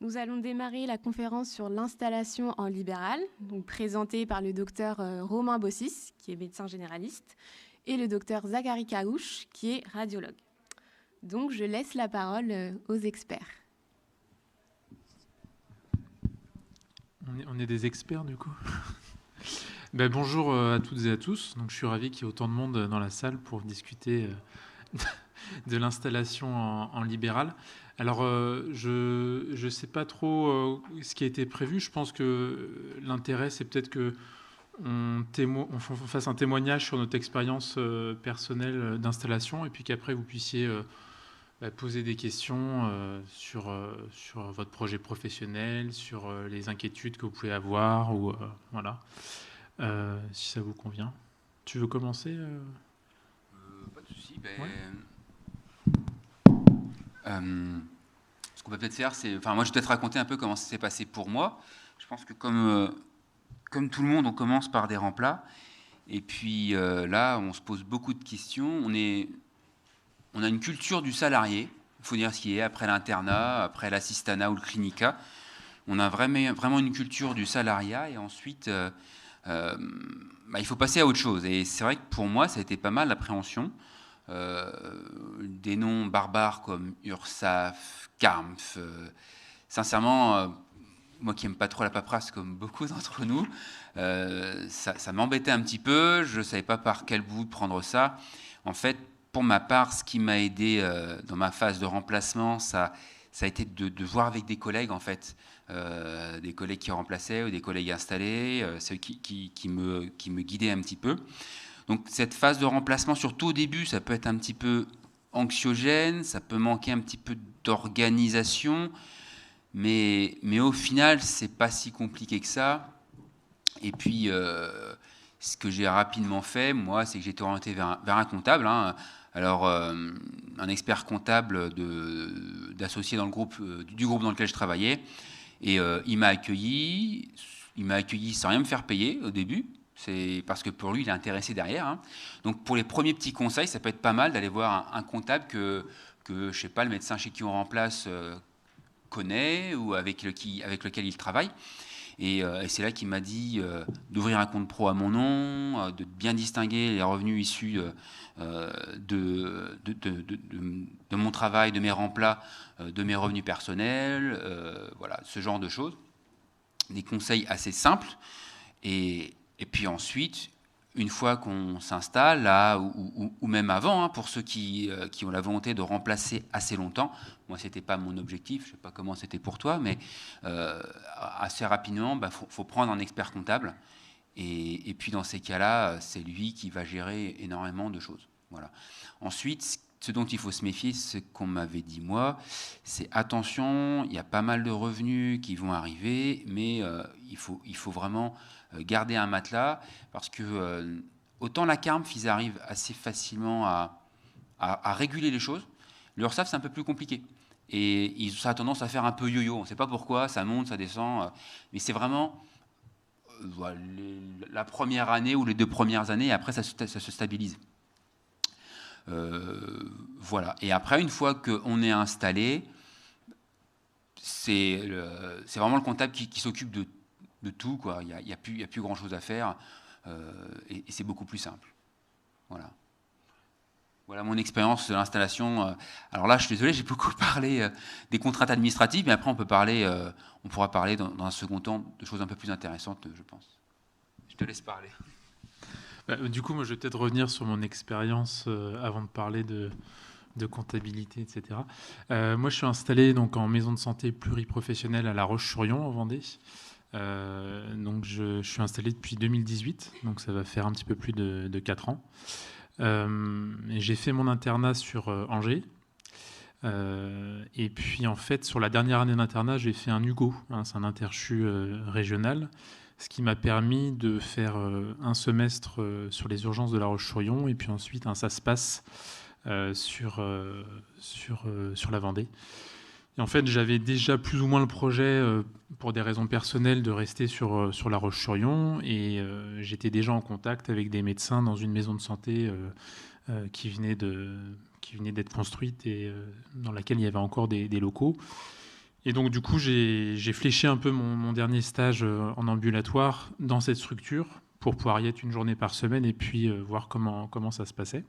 Nous allons démarrer la conférence sur l'installation en libéral, donc présentée par le docteur Romain Bossis, qui est médecin généraliste, et le docteur Zachary Kaouch, qui est radiologue. Donc, je laisse la parole aux experts. On est des experts, du coup. Bonjour à toutes et à tous. Donc, je suis ravi qu'il y ait autant de monde dans la salle pour discuter de l'installation en libéral. Alors, je ne sais pas trop ce qui a été prévu. Je pense que l'intérêt, c'est peut-être qu'on fasse un témoignage sur notre expérience personnelle d'installation et puis qu'après, vous puissiez poser des questions sur votre projet professionnel, sur les inquiétudes que vous pouvez avoir, ou voilà, si ça vous convient. Tu veux commencer Pas de souci. Ouais. Ce qu'on peut peut-être faire, c'est... Enfin, moi, je vais peut-être raconter un peu comment ça s'est passé pour moi. Je pense que comme tout le monde, on commence par des remplats. Et puis là, on se pose beaucoup de questions. On a une culture du salarié. Il faut dire ce qui est après l'internat, après l'assistanat ou le clinica. On a vraiment une culture du salariat. Et ensuite, il faut passer à autre chose. Et c'est vrai que pour moi, ça a été pas mal l'appréhension. Des noms barbares comme URSAF, CARMF. Sincèrement, moi qui n'aime pas trop la paperasse comme beaucoup d'entre nous, ça m'embêtait un petit peu. Je ne savais pas par quel bout prendre ça. En fait, pour ma part, ce qui m'a aidé dans ma phase de remplacement, ça a été de voir avec des collègues, en fait, des collègues qui remplaçaient ou des collègues installés, ceux qui me guidaient un petit peu. Donc cette phase de remplacement, surtout au début, ça peut être un petit peu anxiogène, ça peut manquer un petit peu d'organisation, mais au final, c'est pas si compliqué que ça. Et puis, ce que j'ai rapidement fait, moi, c'est que j'ai été orienté vers un comptable. Alors, un expert comptable d'associé dans le groupe, du groupe dans lequel je travaillais. Et il m'a accueilli sans rien me faire payer au début. C'est parce que pour lui, il est intéressé derrière. Donc, pour les premiers petits conseils, ça peut être pas mal d'aller voir un comptable que je sais pas, le médecin chez qui on remplace connaît ou avec lequel il travaille. Et c'est là qu'il m'a dit d'ouvrir un compte pro à mon nom, de bien distinguer les revenus issus de mon travail, de mes remplats, de mes revenus personnels, voilà, ce genre de choses. Des conseils assez simples. Et puis ensuite, une fois qu'on s'installe, là, ou même avant, pour ceux qui ont la volonté de remplacer assez longtemps, moi, ce n'était pas mon objectif, je ne sais pas comment c'était pour toi, mais assez rapidement, faut prendre un expert comptable. Et puis, dans ces cas-là, c'est lui qui va gérer énormément de choses. Voilà. Ensuite, ce dont il faut se méfier, ce qu'on m'avait dit moi, c'est attention, il y a pas mal de revenus qui vont arriver, mais il faut vraiment garder un matelas, parce que autant la CARMF, ils arrivent assez facilement à réguler les choses. L'URSSAF, c'est un peu plus compliqué. Et ça a tendance à faire un peu yo-yo. On ne sait pas pourquoi, ça monte, ça descend. Mais c'est vraiment la première année ou les 2 premières années, et après ça se stabilise. Voilà. Et après, une fois qu'on est installé, c'est vraiment le comptable qui s'occupe de tout, quoi. Il n'y a plus grand-chose à faire, et c'est beaucoup plus simple. Voilà. Voilà mon expérience de l'installation. Alors là, je suis désolé, j'ai beaucoup parlé des contraintes administratives, mais après on pourra parler dans un second temps de choses un peu plus intéressantes, je pense. Je te laisse parler. Du coup, moi, je vais peut-être revenir sur mon expérience avant de parler de comptabilité, etc. Moi, je suis installé donc en maison de santé pluriprofessionnelle à La Roche-sur-Yon, en Vendée. Donc, je suis installé depuis 2018, donc ça va faire un petit peu plus de 4 ans. Et j'ai fait mon internat sur Angers. Et puis, en fait, sur la dernière année d'internat, j'ai fait un Hugo, c'est un interchu régional, ce qui m'a permis de faire un semestre sur les urgences de La Roche-sur-Yon et puis ensuite un SASPAS sur la Vendée. Et en fait, j'avais déjà plus ou moins le projet, pour des raisons personnelles, de rester sur La Roche-sur-Yon, et j'étais déjà en contact avec des médecins dans une maison de santé qui venait d'être construite et dans laquelle il y avait encore des locaux. Et donc, du coup, j'ai fléché un peu mon dernier stage en ambulatoire dans cette structure pour pouvoir y être une journée par semaine et puis voir comment ça se passait.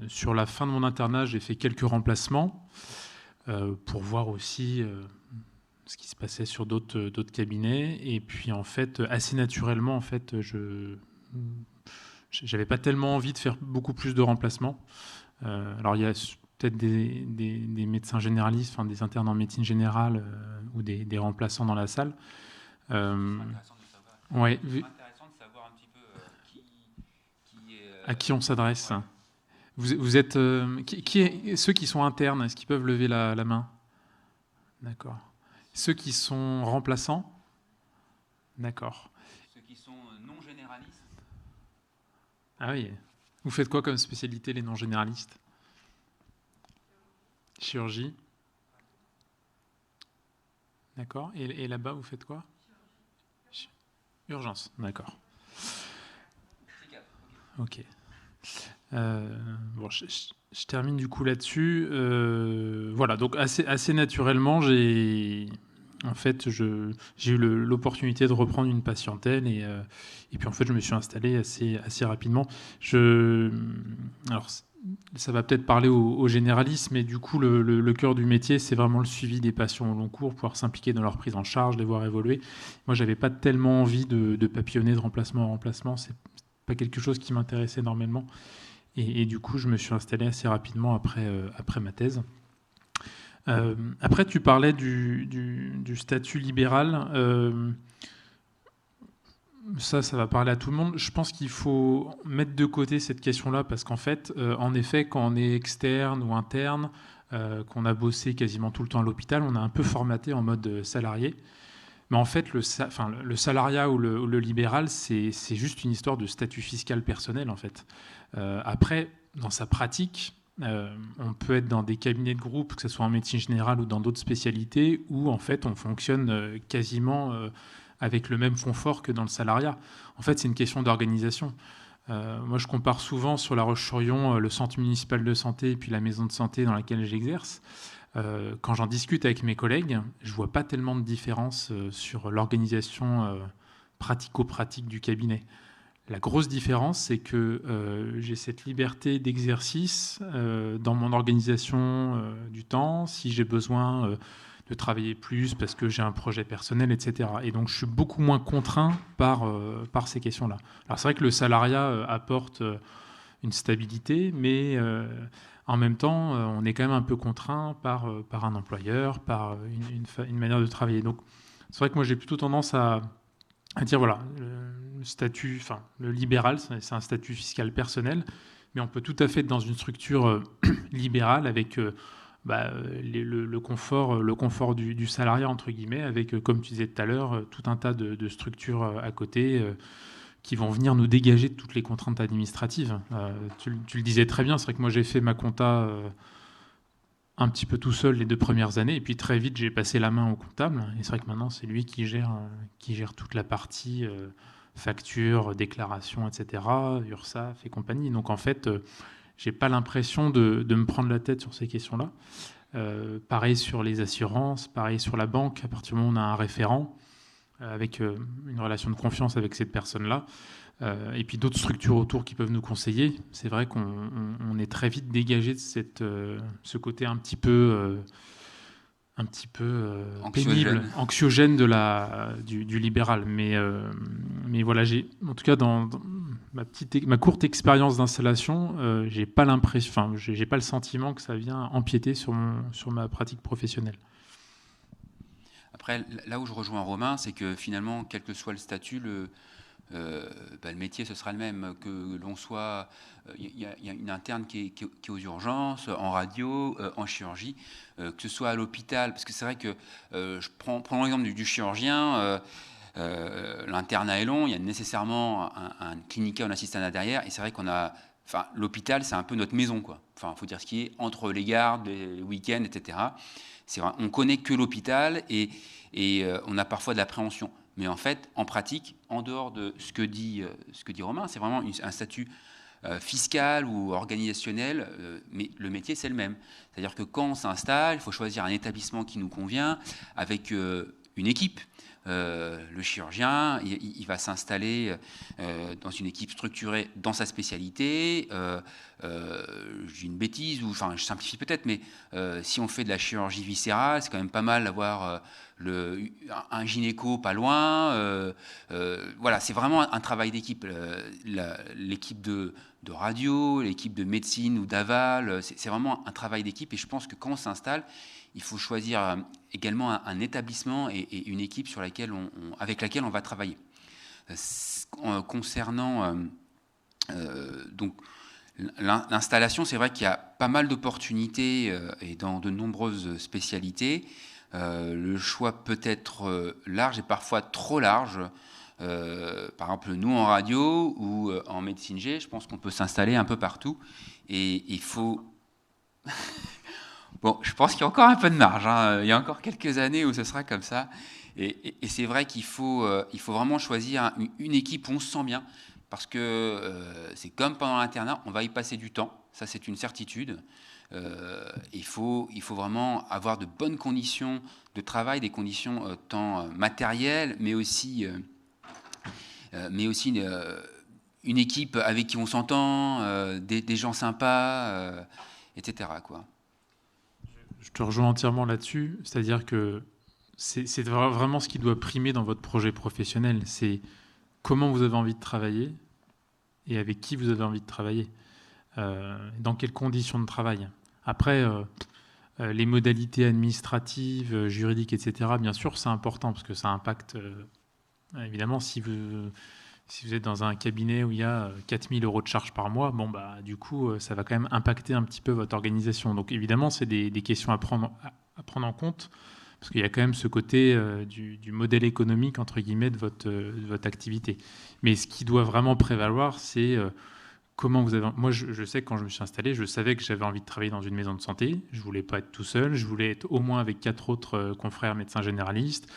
Sur la fin de mon internat, j'ai fait quelques remplacements pour voir aussi ce qui se passait sur d'autres cabinets. Et puis, en fait, assez naturellement, en fait, j'avais pas tellement envie de faire beaucoup plus de remplacements. Alors, il y a peut-être des médecins généralistes, enfin des internes en médecine générale ou des remplaçants dans la salle. C'est intéressant de savoir. Ouais, C'est intéressant de savoir un petit peu qui est. à qui on s'adresse. Ouais. Vous êtes ceux qui sont internes, est-ce qu'ils peuvent lever la main? D'accord. Ceux qui sont remplaçants? D'accord. Ceux qui sont non généralistes. Ah oui. Vous faites quoi comme spécialité, les non généralistes? Chirurgie. D'accord. Et là-bas, vous faites quoi? Urgence. D'accord. Ok. Bon, je termine du coup là-dessus. Voilà, donc assez naturellement, j'ai eu l'opportunité de reprendre une patientèle et puis en fait, je me suis installé assez rapidement. Alors, ça va peut-être parler aux généralistes, mais du coup, le cœur du métier, c'est vraiment le suivi des patients au long cours, pouvoir s'impliquer dans leur prise en charge, les voir évoluer. Moi, j'avais pas tellement envie de papillonner de remplacement en remplacement. C'est pas quelque chose qui m'intéressait énormément. Et du coup, je me suis installé assez rapidement après ma thèse. Après, tu parlais du statut libéral. Ça va parler à tout le monde. Je pense qu'il faut mettre de côté cette question-là parce qu'en fait, en effet, quand on est externe ou interne, qu'on a bossé quasiment tout le temps à l'hôpital, on a un peu formaté en mode salarié. Mais en fait, le salariat ou le libéral, c'est juste une histoire de statut fiscal personnel, en fait. Après, dans sa pratique, on peut être dans des cabinets de groupe, que ce soit en médecine générale ou dans d'autres spécialités, où en fait, on fonctionne quasiment avec le même confort que dans le salariat. En fait, c'est une question d'organisation. Moi, je compare souvent sur La Roche-sur-Yon le centre municipal de santé et puis la maison de santé dans laquelle j'exerce. Quand j'en discute avec mes collègues, je ne vois pas tellement de différence sur l'organisation pratico-pratique du cabinet. La grosse différence, c'est que j'ai cette liberté d'exercice dans mon organisation du temps, si j'ai besoin de travailler plus parce que j'ai un projet personnel, etc. Et donc, je suis beaucoup moins contraint par ces questions-là. Alors, c'est vrai que le salariat apporte une stabilité, mais en même temps, on est quand même un peu contraint par un employeur, par une manière de travailler. Donc, c'est vrai que moi, j'ai plutôt tendance à dire, voilà, le statut, enfin, le libéral, c'est un statut fiscal personnel, mais on peut tout à fait être dans une structure libérale avec le confort du salariat, entre guillemets, avec, comme tu disais tout à l'heure, tout un tas de structures à côté qui vont venir nous dégager de toutes les contraintes administratives. Tu le disais très bien, c'est vrai que moi j'ai fait ma compta un petit peu tout seul les 2 premières années, et puis très vite j'ai passé la main au comptable, et c'est vrai que maintenant c'est lui qui gère toute la partie facture, déclaration, etc., URSSAF et compagnie. Donc en fait, j'ai pas l'impression de me prendre la tête sur ces questions-là. Pareil sur les assurances, pareil sur la banque, à partir du moment où on a un référent, avec une relation de confiance avec cette personne-là, et puis d'autres structures autour qui peuvent nous conseiller. C'est vrai qu'on est très vite dégagé de ce côté un petit peu pénible, anxiogène du libéral. Mais voilà, en tout cas dans ma courte expérience d'installation, j'ai pas l'impression, j'ai pas le sentiment que ça vient empiéter sur ma pratique professionnelle. Après, là où je rejoins Romain, c'est que finalement, quel que soit le statut, le métier, ce sera le même. Que l'on soit... Il y a une interne qui est aux urgences, en radio, en chirurgie, que ce soit à l'hôpital. Parce que c'est vrai que, je prends l'exemple du chirurgien, l'internat est long, il y a nécessairement un clinica ou un assistante derrière, et c'est vrai qu'on a... Enfin, l'hôpital, c'est un peu notre maison, quoi. Enfin, il faut dire ce qui est entre les gardes, les week-ends, etc. On connaît que l'hôpital et on a parfois de l'appréhension. Mais en fait, en pratique, en dehors de ce que dit Romain, c'est vraiment un statut fiscale ou organisationnelle, mais le métier, c'est le même. C'est-à-dire que quand on s'installe, il faut choisir un établissement qui nous convient, avec une équipe. Le chirurgien, il va s'installer dans une équipe structurée dans sa spécialité. J'ai une bêtise, ou enfin je simplifie peut-être, mais si on fait de la chirurgie viscérale, c'est quand même pas mal d'avoir un gynéco pas loin. Voilà, c'est vraiment un travail d'équipe. L'équipe de radio, l'équipe de médecine ou d'aval, c'est vraiment un travail d'équipe. Et je pense que quand on s'installe, il faut choisir également un établissement et une équipe avec laquelle on va travailler. Concernant donc l'installation, c'est vrai qu'il y a pas mal d'opportunités et dans de nombreuses spécialités. Le choix peut être large et parfois trop large. Par exemple, nous en radio ou en médecine G, je pense qu'on peut s'installer un peu partout. Et il faut... Bon, je pense qu'il y a encore un peu de marge. Hein. Il y a encore quelques années où ce sera comme ça. Et c'est vrai qu'il faut vraiment choisir une équipe où on se sent bien. Parce que c'est comme pendant l'internat, on va y passer du temps. Ça, c'est une certitude. Il faut vraiment avoir de bonnes conditions de travail, des conditions tant matérielles, mais aussi une équipe avec qui on s'entend, des gens sympas, etc. quoi. Je te rejoins entièrement là-dessus, c'est-à-dire que c'est vraiment ce qui doit primer dans votre projet professionnel, c'est comment vous avez envie de travailler et avec qui vous avez envie de travailler, dans quelles conditions de travail. Après, les modalités administratives, juridiques, etc., bien sûr, c'est important parce que ça impacte, évidemment, si vous êtes dans un cabinet où il y a 4 000 € de charges par mois, bon, bah, du coup, ça va quand même impacter un petit peu votre organisation. Donc, évidemment, c'est des questions à prendre en compte, parce qu'il y a quand même ce côté du modèle économique, entre guillemets, de votre activité. Mais ce qui doit vraiment prévaloir, c'est comment vous avez... Moi, je sais que quand je me suis installé, je savais que j'avais envie de travailler dans une maison de santé. Je ne voulais pas être tout seul. Je voulais être au moins avec 4 autres confrères médecins généralistes.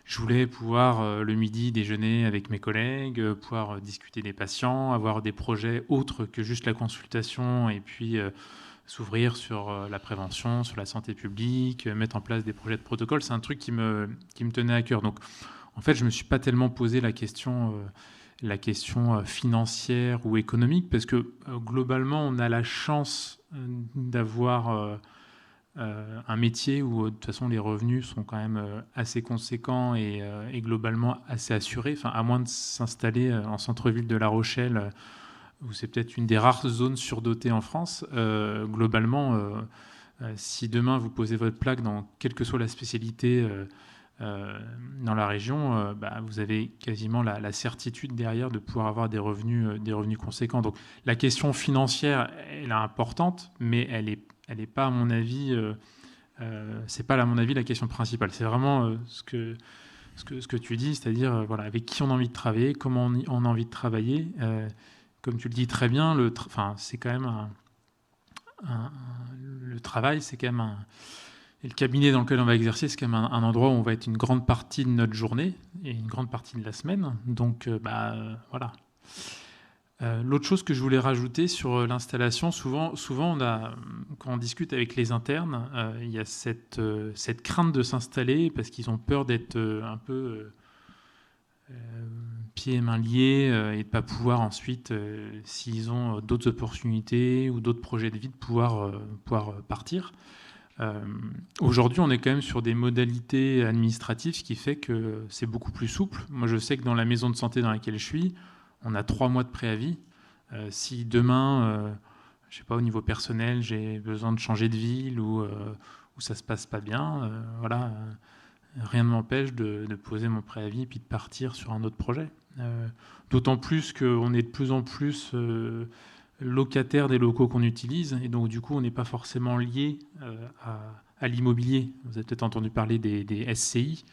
Je voulais pouvoir le midi déjeuner avec mes collègues, pouvoir discuter des patients, avoir des projets autres que juste la consultation et puis s'ouvrir sur la prévention, sur la santé publique, mettre en place des projets de protocole. C'est un truc qui me tenait à cœur. Donc, en fait, je ne me suis pas tellement posé la question financière ou économique parce que globalement, on a la chance d'avoir... un métier où de toute façon les revenus sont quand même assez conséquents et globalement assez assurés, enfin, à moins de s'installer en centre-ville de La Rochelle, où c'est peut-être une des rares zones surdotées en France. Globalement, si demain vous posez votre plaque dans quelle que soit la spécialité dans la région, vous avez quasiment la certitude derrière de pouvoir avoir des revenus conséquents. Donc la question financière, elle est importante, mais elle est pas, à mon avis, c'est pas, à mon avis, la question principale. C'est vraiment ce que tu dis, c'est-à-dire voilà, avec qui on a envie de travailler, comment on a envie de travailler. Comme tu le dis très bien, c'est quand même le travail, c'est quand même et le cabinet dans lequel on va exercer, c'est quand même un endroit où on va être une grande partie de notre journée et une grande partie de la semaine. Donc, voilà. L'autre chose que je voulais rajouter sur l'installation, souvent quand on discute avec les internes, il y a cette crainte de s'installer parce qu'ils ont peur d'être un peu pieds et mains liés et de ne pas pouvoir ensuite, s'ils ont d'autres opportunités ou d'autres projets de vie, de pouvoir partir. Aujourd'hui, on est quand même sur des modalités administratives, ce qui fait que c'est beaucoup plus souple. Moi, je sais que dans la maison de santé dans laquelle je suis, on a 3 mois de préavis. Si demain, je sais pas, au niveau personnel, j'ai besoin de changer de ville ou ça se passe pas bien, voilà, rien ne m'empêche de poser mon préavis et puis de partir sur un autre projet. D'autant plus qu'on est de plus en plus locataire des locaux qu'on utilise et donc du coup, on n'est pas forcément lié à l'immobilier. Vous avez peut-être entendu parler des SCI.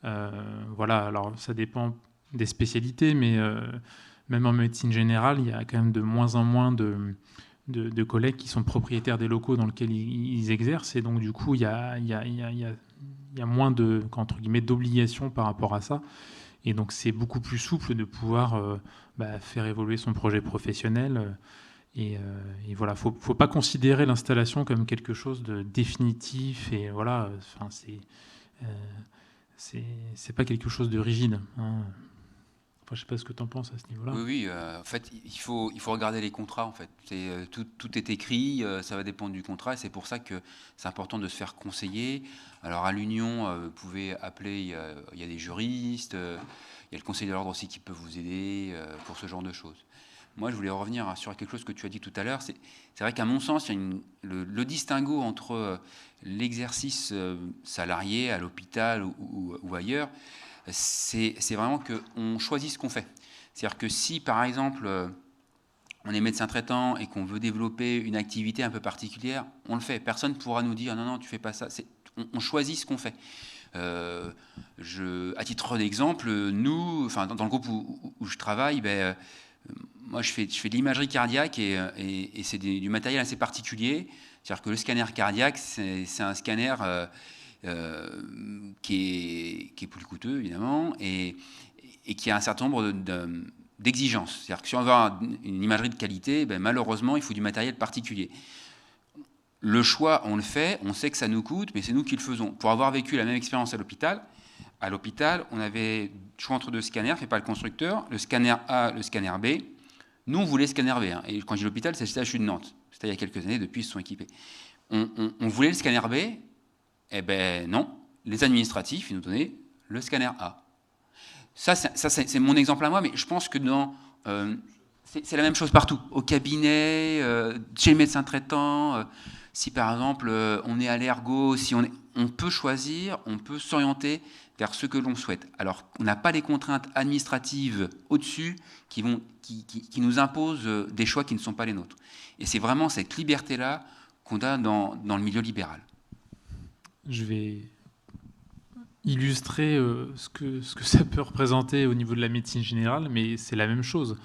Voilà, alors ça dépend des spécialités, mais même en médecine générale, il y a quand même de moins en moins de collègues qui sont propriétaires des locaux dans lesquels ils exercent, et donc du coup, il y a moins de, entre guillemets, d'obligations par rapport à ça. Et donc c'est beaucoup plus souple de pouvoir faire évoluer son projet professionnel. Et voilà, faut pas considérer l'installation comme quelque chose de définitif. Et voilà, enfin c'est pas quelque chose de rigide. Hein. Enfin, je sais pas ce que tu en penses à ce niveau-là. Oui, en fait, il faut regarder les contrats. En fait, tout est écrit, ça va dépendre du contrat, et c'est pour ça que c'est important de se faire conseiller. Alors à l'Union, vous pouvez appeler, il y a des juristes, il y a le conseil de l'ordre aussi qui peut vous aider pour ce genre de choses. Moi, je voulais revenir sur quelque chose que tu as dit tout à l'heure. C'est vrai qu'à mon sens, il y a le distinguo entre l'exercice salarié à l'hôpital ou ailleurs. C'est vraiment qu'on choisit ce qu'on fait. C'est-à-dire que si, par exemple, on est médecin traitant et qu'on veut développer une activité un peu particulière, on le fait. Personne ne pourra nous dire « non, tu fais pas ça ». On choisit ce qu'on fait. À titre d'exemple, nous, enfin, dans le groupe où je travaille, moi, je fais de l'imagerie cardiaque et c'est du matériel assez particulier. C'est-à-dire que le scanner cardiaque, c'est un scanner qui est plus coûteux, évidemment, et qui a un certain nombre d'exigences. C'est-à-dire que si on veut avoir une imagerie de qualité, malheureusement, il faut du matériel particulier. Le choix, on le fait, on sait que ça nous coûte, mais c'est nous qui le faisons. Pour avoir vécu la même expérience à l'hôpital, on avait le choix entre deux scanners, fait pas le constructeur, le scanner A, le scanner B. Nous, on voulait le scanner B. Hein. Et quand je dis l'hôpital, c'est le CHU de Nantes. C'était il y a quelques années, depuis, ils se sont équipés. On voulait le scanner B. Eh bien non, les administratifs, ils nous donnaient le scanner A. Ça c'est mon exemple à moi, mais je pense que c'est la même chose partout. Au cabinet, chez le médecin traitant, si par exemple on est à l'ergo, on peut choisir, on peut s'orienter vers ce que l'on souhaite. Alors on n'a pas les contraintes administratives au-dessus qui nous imposent des choix qui ne sont pas les nôtres. Et c'est vraiment cette liberté-là qu'on a dans le milieu libéral. Je vais illustrer ce que ça peut représenter au niveau de la médecine générale, mais c'est la même chose.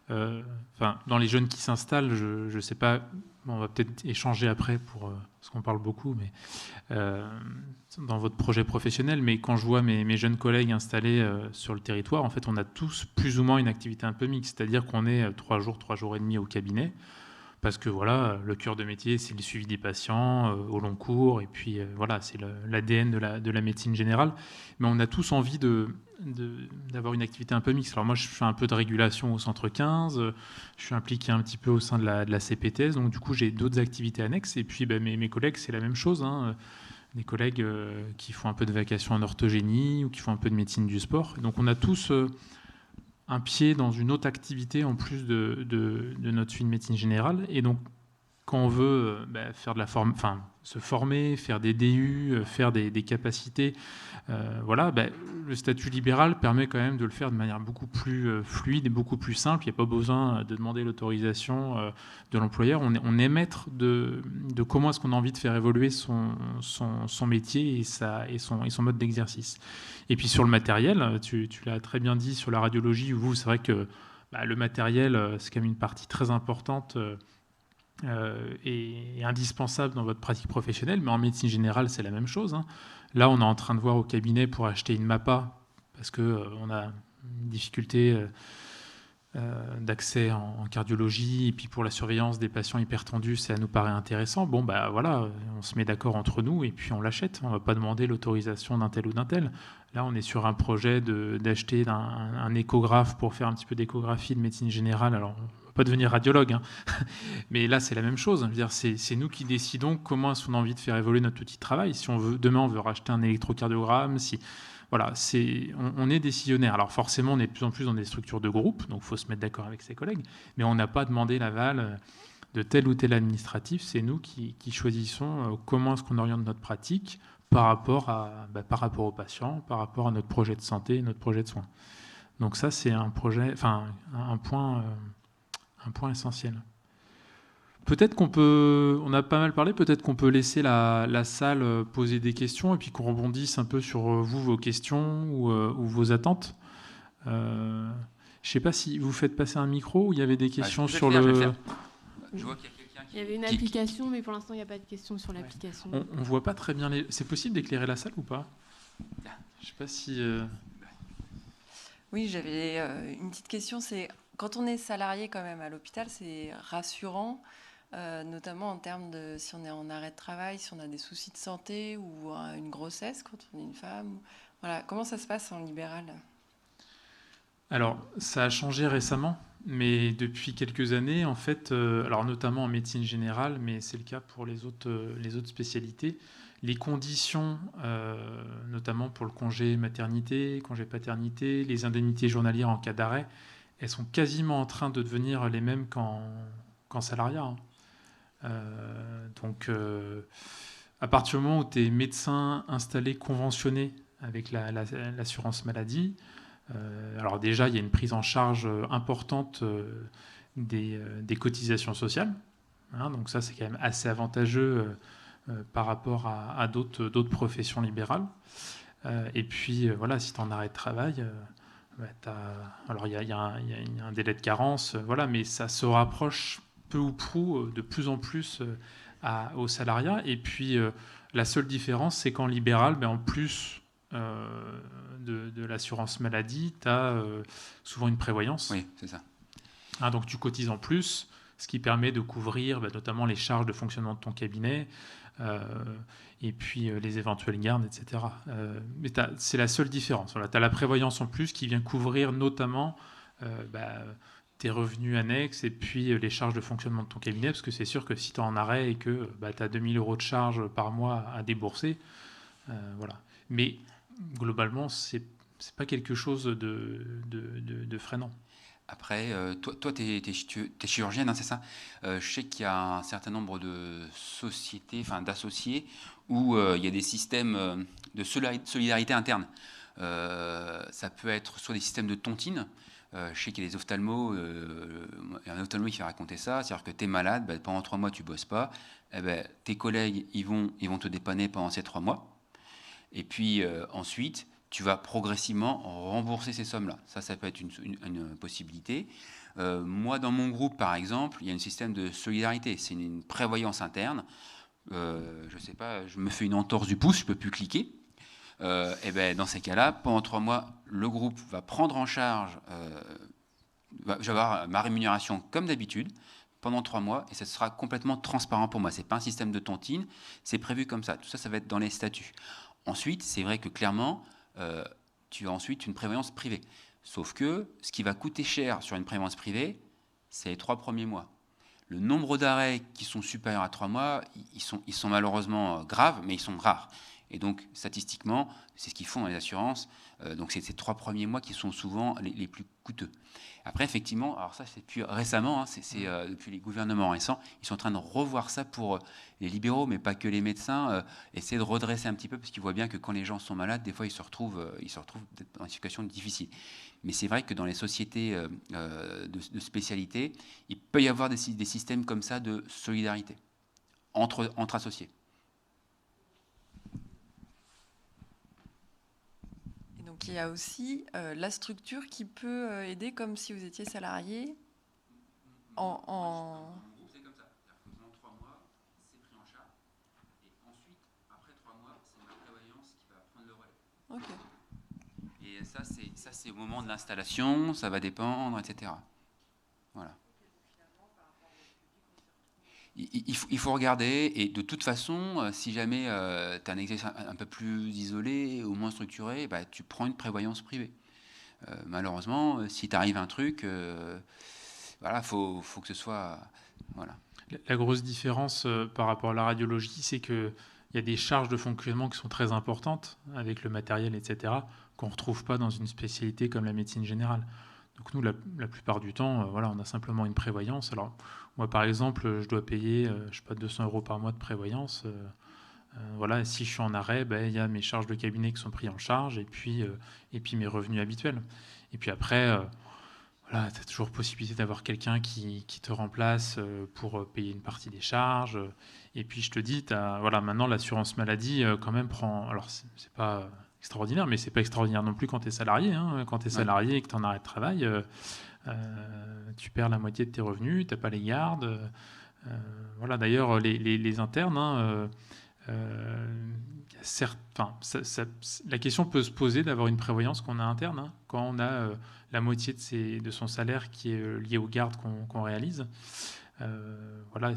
Dans les jeunes qui s'installent, je ne sais pas, on va peut-être échanger après parce qu'on parle beaucoup, mais dans votre projet professionnel, mais quand je vois mes jeunes collègues installés sur le territoire, en fait, on a tous plus ou moins une activité un peu mixte, c'est-à-dire qu'on est 3 jours et demi au cabinet, parce que voilà, le cœur de métier, c'est le suivi des patients au long cours, et puis voilà, c'est l'ADN de la médecine générale. Mais on a tous envie d'avoir une activité un peu mixte. Alors moi, je fais un peu de régulation au centre 15, je suis impliqué un petit peu au sein de la CPTS, donc du coup, j'ai d'autres activités annexes. Et puis mes collègues, c'est la même chose. Hein, des collègues qui font un peu de vacation en orthogénie ou qui font un peu de médecine du sport. Et donc on a tous un pied dans une autre activité en plus de notre suivi de médecine générale. Et donc, quand on veut faire se former, faire des DU, faire des capacités, le statut libéral permet quand même de le faire de manière beaucoup plus fluide et beaucoup plus simple. Il n'y a pas besoin de demander l'autorisation de l'employeur. On est maître de comment est-ce qu'on a envie de faire évoluer son métier et son mode d'exercice. Et puis sur le matériel, tu l'as très bien dit sur la radiologie, où c'est vrai que le matériel, c'est quand même une partie très importante et indispensable dans votre pratique professionnelle, mais en médecine générale, c'est la même chose. Hein. Là, on est en train de voir au cabinet pour acheter une MAPA, parce qu'on a une difficulté d'accès en cardiologie, et puis pour la surveillance des patients hypertendus, ça nous paraît intéressant. Bon, voilà, on se met d'accord entre nous, et puis on l'achète. On ne va pas demander l'autorisation d'un tel ou d'un tel. Là, on est sur un projet d'acheter un échographe pour faire un petit peu d'échographie de médecine générale. Alors, pas devenir radiologue, hein. Mais là c'est la même chose. Je veux dire, c'est nous qui décidons comment est-ce qu'on a envie de faire évoluer notre outil de travail. Si demain on veut racheter un électrocardiogramme, voilà, on est décisionnaire. Alors forcément on est de plus en plus dans des structures de groupe, donc il faut se mettre d'accord avec ses collègues, mais on n'a pas demandé l'aval de tel ou tel administratif. C'est nous qui choisissons comment est-ce qu'on oriente notre pratique par rapport aux patients, par rapport à notre projet de santé, notre projet de soins. Donc ça c'est un point essentiel. Peut-être on a pas mal parlé, peut-être qu'on peut laisser la salle poser des questions et puis qu'on rebondisse un peu sur vos questions ou vos attentes. Je ne sais pas si vous faites passer un micro ou il y avait des questions sur le... Je vois qu'il y a quelqu'un Il y avait une application, mais pour l'instant, il n'y a pas de questions sur l'application. On ne voit pas très bien C'est possible d'éclairer la salle ou pas? Je ne sais pas si... Oui, j'avais une petite question. C'est quand on est salarié quand même à l'hôpital, c'est rassurant, notamment en termes de si on est en arrêt de travail, si on a des soucis de santé ou une grossesse quand on est une femme. Voilà, comment ça se passe en libéral? Alors, ça a changé récemment, mais depuis quelques années, en fait, alors notamment en médecine générale, mais c'est le cas pour les autres spécialités, les conditions, notamment pour le congé maternité, congé paternité, les indemnités journalières en cas d'arrêt, elles sont quasiment en train de devenir les mêmes qu'en salariat, hein. Donc, à partir du moment où tu es médecin installé, conventionné avec l'assurance maladie, alors déjà, il y a une prise en charge importante des cotisations sociales, hein, donc ça, c'est quand même assez avantageux par rapport à d'autres professions libérales. Et puis, voilà, si tu es en arrêt de travail, alors il y a un délai de carence, voilà, mais ça se rapproche peu ou prou de plus en plus au salariat. Et puis, la seule différence, c'est qu'en libéral, ben, en plus de l'assurance maladie, tu as souvent une prévoyance. Oui, c'est ça. Hein, donc tu cotises en plus, ce qui permet de couvrir notamment les charges de fonctionnement de ton cabinet, euh, et puis les éventuelles gardes, etc. Mais c'est la seule différence. Voilà, tu as la prévoyance en plus qui vient couvrir notamment tes revenus annexes et puis les charges de fonctionnement de ton cabinet, parce que c'est sûr que si tu es en arrêt et que tu as 2000 euros de charges par mois à débourser, voilà. Mais globalement, c'est pas quelque chose de freinant. Après, toi, t'es chirurgienne, hein, c'est ça? Je sais qu'il y a un certain nombre de sociétés, enfin d'associés, où il y a des systèmes de solidarité interne. Ça peut être soit des systèmes de tontine. Je sais qu'il y a des ophtalmos, il y a un ophtalmo qui a raconté ça, c'est-à-dire que tu es malade, ben, pendant 3 mois tu bosses pas, eh ben, tes collègues ils vont te dépanner pendant ces 3 mois. Et puis ensuite, tu vas progressivement rembourser ces sommes-là. Ça peut être une possibilité. Moi, dans mon groupe, par exemple, il y a un système de solidarité. C'est une prévoyance interne. Je ne sais pas, je me fais une entorse du pouce, je ne peux plus cliquer. Et ben, dans ces cas-là, pendant 3 mois, le groupe va prendre en charge, je vais avoir ma rémunération comme d'habitude pendant 3 mois et ça sera complètement transparent pour moi. Ce n'est pas un système de tontine, c'est prévu comme ça. Tout ça, ça va être dans les statuts. Ensuite, c'est vrai que clairement, tu as ensuite une prévoyance privée. Sauf que ce qui va coûter cher sur une prévoyance privée, c'est les 3 premiers mois. Le nombre d'arrêts qui sont supérieurs à 3 mois, ils sont malheureusement graves, mais ils sont rares. Et donc, statistiquement, c'est ce qu'ils font dans les assurances. Donc, c'est ces 3 premiers mois qui sont souvent les plus coûteux. Après, effectivement, alors ça, c'est depuis récemment, hein, c'est depuis les gouvernements récents, ils sont en train de revoir ça pour les libéraux, mais pas que les médecins, essayer de redresser un petit peu, parce qu'ils voient bien que quand les gens sont malades, des fois, ils se retrouvent dans une situation difficile. Mais c'est vrai que dans les sociétés de spécialité, il peut y avoir des systèmes comme ça de solidarité entre associés. Et donc il y a aussi la structure qui peut aider comme si vous étiez salarié en... C'est comme ça. C'est-à-dire que pendant 3 mois, c'est pris en charge. Et ensuite, après 3 mois, c'est ma prévoyance qui va prendre le relais. Ok. Et ça, c'est au moment de l'installation, ça va dépendre, etc. Voilà. Il faut regarder, et de toute façon, si jamais tu as un exercice un peu plus isolé ou moins structuré, bah, tu prends une prévoyance privée. Malheureusement, si t'arrive un truc, voilà, faut que ce soit... Voilà. La grosse différence par rapport à la radiologie, c'est qu'il y a des charges de fonctionnement qui sont très importantes avec le matériel, etc., qu'on ne retrouve pas dans une spécialité comme la médecine générale. Donc nous, la plupart du temps, voilà, on a simplement une prévoyance. Alors moi, par exemple, je dois payer, je sais pas, 200 euros par mois de prévoyance. Voilà, si je suis en arrêt, il y a mes charges de cabinet qui sont prises en charge et puis mes revenus habituels. Et puis après, voilà, tu as toujours possibilité d'avoir quelqu'un qui te remplace pour payer une partie des charges. Et puis je te dis, voilà, maintenant l'assurance maladie quand même prend... Alors c'est pas extraordinaire, mais c'est pas extraordinaire non plus quand tu es salarié. Hein. Quand tu es salarié et que tu en arrêt de travail, tu perds la moitié de tes revenus, tu n'as pas les gardes. Voilà, d'ailleurs, les internes, hein, il y a la question peut se poser d'avoir une prévoyance qu'on a interne, hein, quand on a la moitié de son salaire qui est lié aux gardes qu'on réalise. Voilà,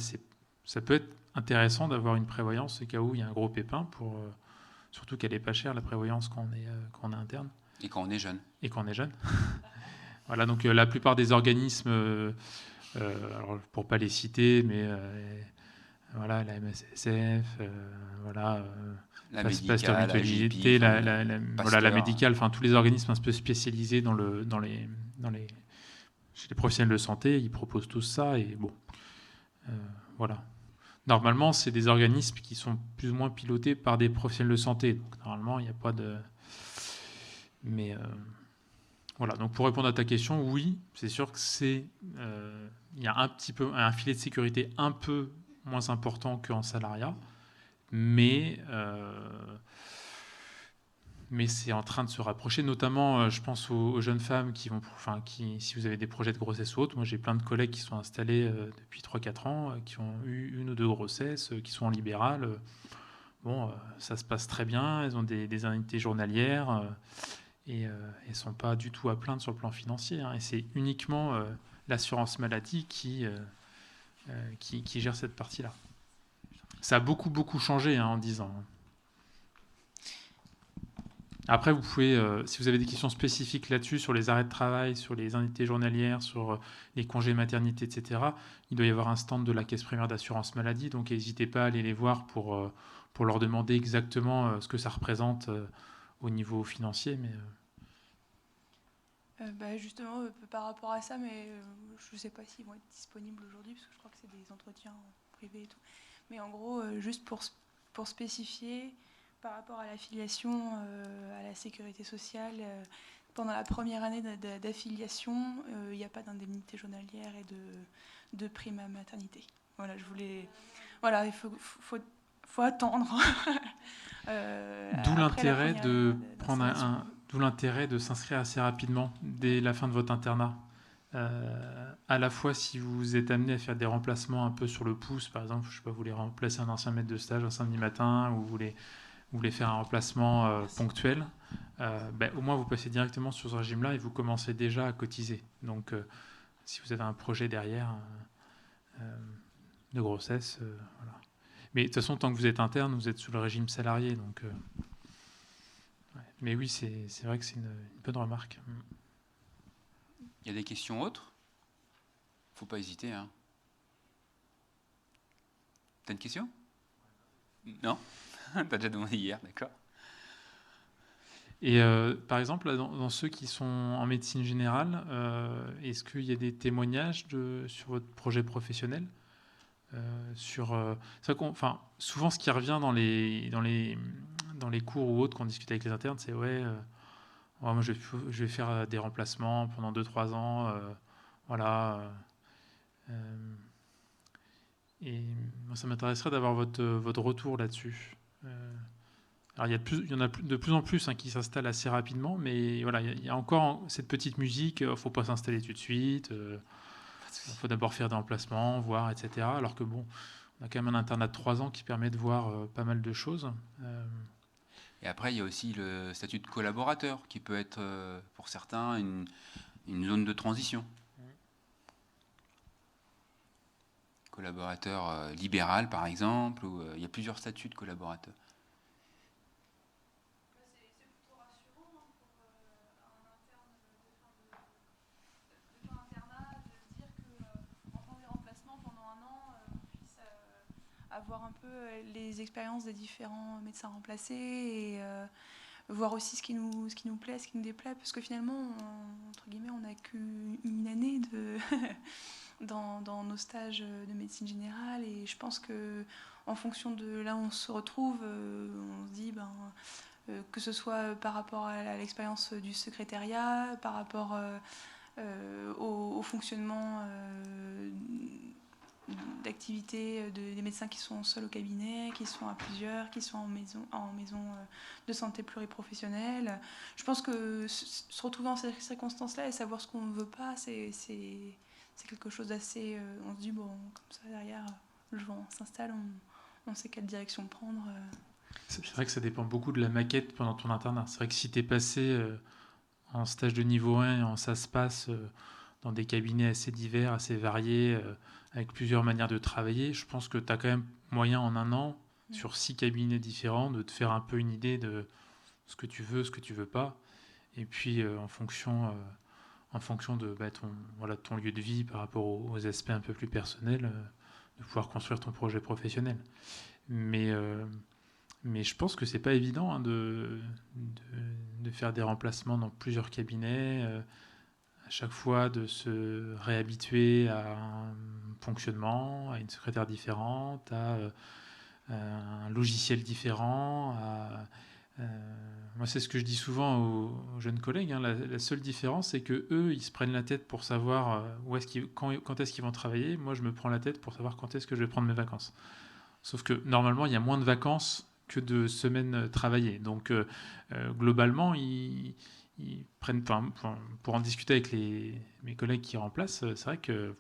ça peut être intéressant d'avoir une prévoyance au cas où il y a un gros pépin, surtout qu'elle n'est pas chère, la prévoyance, quand on est interne. Et quand on est jeune. Et quand on est jeune. Voilà, donc la plupart des organismes, alors, pour ne pas les citer, mais voilà, la MSSF, voilà, La Pasteur médicale, la Mutualité, JP, voilà, la médicale, enfin tous les organismes un peu spécialisés chez les professionnels de santé, ils proposent tous ça, et bon, voilà. Normalement, c'est des organismes qui sont plus ou moins pilotés par des professionnels de santé, donc normalement, il n'y a pas de... Mais voilà, donc pour répondre à ta question, oui, c'est sûr que il y a un petit peu un filet de sécurité un peu moins important qu'en salariat, mais c'est en train de se rapprocher, notamment, je pense aux jeunes femmes si vous avez des projets de grossesse ou autre, moi j'ai plein de collègues qui sont installés depuis 3-4 ans, qui ont eu 1 ou 2 grossesses, qui sont en libéral. Bon, ça se passe très bien, elles ont des indemnités journalières, et elles ne sont pas du tout à plaindre sur le plan financier, hein, et c'est uniquement l'assurance maladie qui gère cette partie-là. Ça a beaucoup changé, hein, en 10 ans. Après, vous pouvez, si vous avez des questions spécifiques là-dessus, sur les arrêts de travail, sur les indemnités journalières, sur les congés maternité, etc., il doit y avoir un stand de la Caisse primaire d'assurance maladie, donc n'hésitez pas à aller les voir pour leur demander exactement ce que ça représente au niveau financier. Mais justement, par rapport à ça, mais je ne sais pas s'ils vont être disponibles aujourd'hui, parce que je crois que c'est des entretiens privés et tout. Mais en gros, juste pour spécifier, par rapport à l'affiliation à la sécurité sociale, pendant la première année d'affiliation, il n'y a pas d'indemnité journalière et de prime à maternité. Voilà, Voilà, il faut attendre. D'où l'intérêt de prendre d'où l'intérêt de s'inscrire assez rapidement, dès la fin de votre internat. À la fois, si vous êtes amené à faire des remplacements un peu sur le pouce, par exemple, je sais pas, vous voulez remplacer un ancien maître de stage un samedi matin, ou vous voulez faire un remplacement ponctuel, au moins vous passez directement sur ce régime-là et vous commencez déjà à cotiser. Donc, si vous avez un projet derrière de grossesse, voilà. Mais de toute façon, tant que vous êtes interne, vous êtes sous le régime salarié. Donc, ouais. Mais oui, c'est vrai que c'est une bonne remarque. Il y a des questions autres ? Faut pas hésiter, hein. T'as une question ? Non ? T'as déjà demandé hier, d'accord. Et par exemple, dans ceux qui sont en médecine générale, est-ce qu'il y a des témoignages sur votre projet professionnel ? C'est vrai souvent, ce qui revient dans les cours ou autres qu'on discute avec les internes, c'est moi je vais faire des remplacements pendant 2-3 ans, voilà. Et moi, ça m'intéresserait d'avoir votre retour là-dessus. Alors il y en a de plus en plus, hein, qui s'installent assez rapidement, mais voilà, il y a encore cette petite musique, il ne faut pas s'installer tout de suite, il faut d'abord faire des remplacements, voir, etc. Alors que bon, on a quand même un internat de 3 ans qui permet de voir pas mal de choses. Et après, il y a aussi le statut de collaborateur, qui peut être, pour certains, une zone de transition. Collaborateur libéral, par exemple, ou il y a plusieurs statuts de collaborateur. C'est plutôt rassurant, hein, pour un interne de fin internat, de se dire qu'en faisant des remplacements pendant 1 an, on puisse avoir un peu les expériences des différents médecins remplacés et voir aussi ce qui nous plaît, ce qui nous déplaît, parce que finalement, entre guillemets, on n'a qu'une année dans nos stages de médecine générale, et je pense que en fonction de là où on se retrouve, on se dit que ce soit par rapport à l'expérience du secrétariat, par rapport au fonctionnement d'activités des médecins qui sont seuls au cabinet, qui sont à plusieurs, qui sont en maison de santé pluriprofessionnelle. Je pense que se retrouver dans ces circonstances-là et savoir ce qu'on ne veut pas, c'est quelque chose d'assez... on se dit, bon, comme ça, derrière, le jour où on s'installe, on sait quelle direction prendre. C'est vrai que ça dépend beaucoup de la maquette pendant ton internat. C'est vrai que si tu es passé en stage de niveau 1 et en ça se passe dans des cabinets assez divers, assez variés, avec plusieurs manières de travailler, je pense que tu as quand même moyen en un an, sur 6 cabinets différents, de te faire un peu une idée de ce que tu veux, ce que tu veux pas. Et puis en fonction de ton lieu de vie par rapport aux aspects un peu plus personnels, de pouvoir construire ton projet professionnel. Mais je pense que c'est pas évident de faire des remplacements dans plusieurs cabinets, à chaque fois de se réhabituer à un fonctionnement, à une secrétaire différente, à un logiciel différent. Moi, c'est ce que je dis souvent aux jeunes collègues. La seule différence, c'est que eux, ils se prennent la tête pour savoir quand est-ce qu'ils vont travailler. Moi, je me prends la tête pour savoir quand est-ce que je vais prendre mes vacances. Sauf que normalement, il y a moins de vacances que de semaines travaillées. Donc, globalement, ils prennent, pour en discuter avec mes collègues qui remplacent, c'est vrai que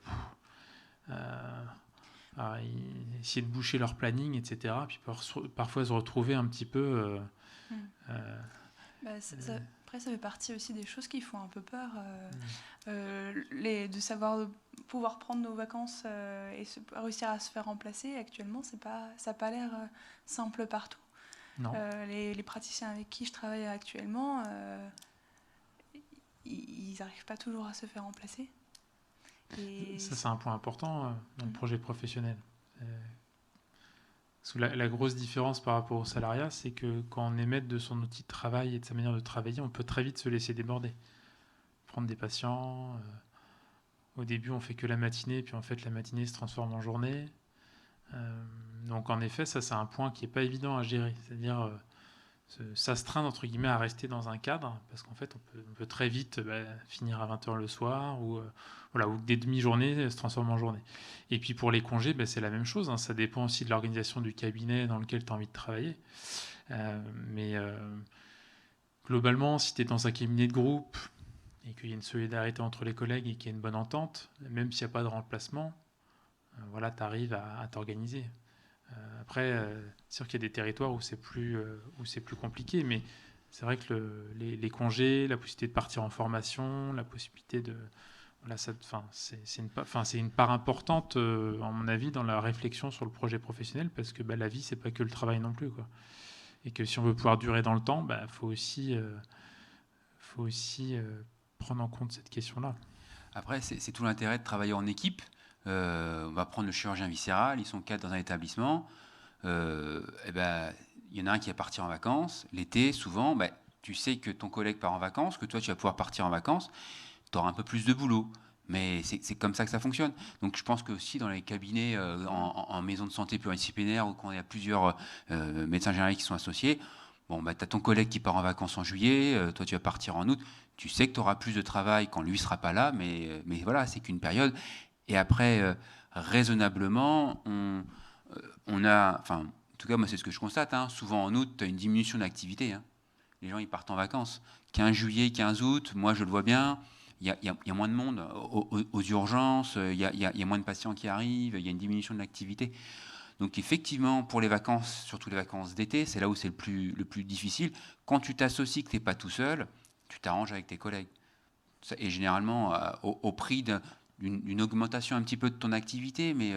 essayer de boucher leur planning, etc. Puis parfois se retrouver un petit peu... Après, ça fait partie aussi des choses qui font un peu peur. De savoir pouvoir prendre nos vacances et réussir à se faire remplacer. Actuellement, ça n'a pas l'air simple partout. Non. Les praticiens avec qui je travaille actuellement, ils n'arrivent pas toujours à se faire remplacer. Et ça, c'est un point important dans le projet professionnel. Parce que la grosse différence par rapport au salariat, c'est que quand on est maître de son outil de travail et de sa manière de travailler, on peut très vite se laisser déborder. Prendre des patients. Au début, on fait que la matinée, puis en fait, la matinée se transforme en journée. Donc, en effet, ça, c'est un point qui n'est pas évident à gérer. C'est-à-dire s'astreindre, entre guillemets, à rester dans un cadre, parce qu'en fait, on peut très vite finir à 20h le soir, ou des demi-journées se transforment en journée. Et puis pour les congés, c'est la même chose, hein. Ça dépend aussi de l'organisation du cabinet dans lequel tu as envie de travailler. Mais globalement, si tu es dans un cabinet de groupe, et qu'il y a une solidarité entre les collègues et qu'il y a une bonne entente, même s'il n'y a pas de remplacement, tu arrives à t'organiser. Après, c'est sûr qu'il y a des territoires où c'est plus compliqué, mais c'est vrai que les congés, la possibilité de partir en formation, la possibilité de... c'est une part importante, à mon avis, dans la réflexion sur le projet professionnel, parce que la vie, c'est pas que le travail non plus, quoi. Et que si on veut pouvoir durer dans le temps, faut aussi prendre en compte cette question-là. Après, c'est tout l'intérêt de travailler en équipe. On va prendre le chirurgien viscéral, ils sont 4 dans un établissement. Il y en a un qui va partir en vacances. L'été, souvent, tu sais que ton collègue part en vacances, que toi, tu vas pouvoir partir en vacances. Tu auras un peu plus de boulot. Mais c'est comme ça que ça fonctionne. Donc je pense que aussi dans les cabinets en maison de santé pluridisciplinaire, ou quand il y a plusieurs médecins généralistes qui sont associés, tu as ton collègue qui part en vacances en juillet, toi tu vas partir en août. Tu sais que tu auras plus de travail quand lui ne sera pas là, mais voilà, c'est qu'une période. Et après, raisonnablement, on a... Enfin, en tout cas, moi, c'est ce que je constate. Souvent, en août, tu as une diminution d'activité. Les gens, ils partent en vacances. 15 juillet, 15 août, moi, je le vois bien. Il y a moins de monde aux urgences. Il y a moins de patients qui arrivent. Il y a une diminution de l'activité. Donc, effectivement, pour les vacances, surtout les vacances d'été, c'est là où c'est le plus difficile. Quand tu t'associes, que tu n'es pas tout seul, tu t'arranges avec tes collègues. Et généralement, au prix d'une augmentation un petit peu de ton activité, mais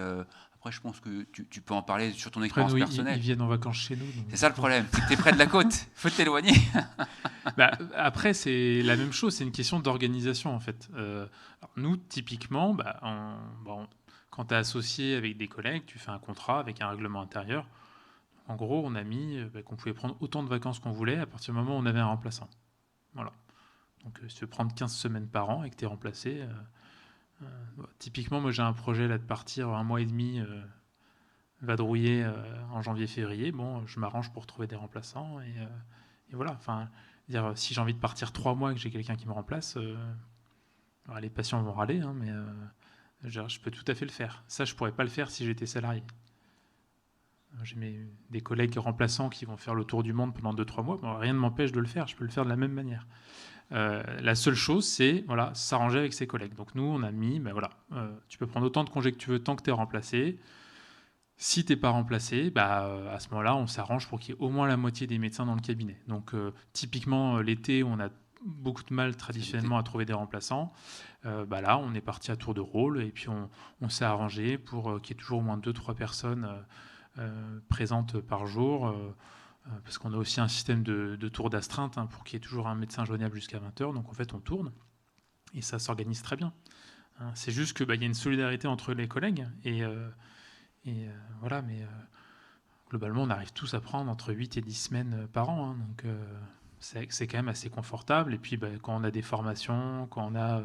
après, je pense que tu peux en parler sur ton expérience personnelle. Ils viennent en vacances chez nous. C'est ça le problème, c'est que tu es près de la côte, il faut t'éloigner. Après, c'est la même chose, c'est une question d'organisation en fait. Nous, typiquement, quand tu es associé avec des collègues, tu fais un contrat avec un règlement intérieur. En gros, on a mis qu'on pouvait prendre autant de vacances qu'on voulait à partir du moment où on avait un remplaçant. Voilà. Donc, si tu veux prendre 15 semaines par an et que tu es remplacé... typiquement, moi j'ai un projet là de partir 1 mois et demi vadrouiller en janvier-février. Bon, je m'arrange pour trouver des remplaçants et voilà. Enfin, si j'ai envie de partir 3 mois et que j'ai quelqu'un qui me remplace, les patients vont râler, mais je peux tout à fait le faire. Ça, je pourrais pas le faire si j'étais salarié. J'ai des collègues remplaçants qui vont faire le tour du monde pendant 2-3 mois. Bon, rien ne m'empêche de le faire. Je peux le faire de la même manière. La seule chose, c'est s'arranger avec ses collègues. Donc nous, on a mis, tu peux prendre autant de congés que tu veux tant que tu es remplacé. Si tu n'es pas remplacé, à ce moment-là, on s'arrange pour qu'il y ait au moins la moitié des médecins dans le cabinet. Donc, typiquement, l'été, on a beaucoup de mal traditionnellement à trouver des remplaçants. Là, on est parti à tour de rôle et puis on s'est arrangé pour qu'il y ait toujours au moins 2-3 personnes présentes par jour, parce qu'on a aussi un système de tour d'astreinte pour qu'il y ait toujours un médecin joignable jusqu'à 20h. Donc, en fait, on tourne et ça s'organise très bien. C'est juste qu'il y a une solidarité entre les collègues voilà, mais globalement, on arrive tous à prendre entre 8 et 10 semaines par an. Donc, c'est quand même assez confortable. Et puis, quand on a des formations, quand on a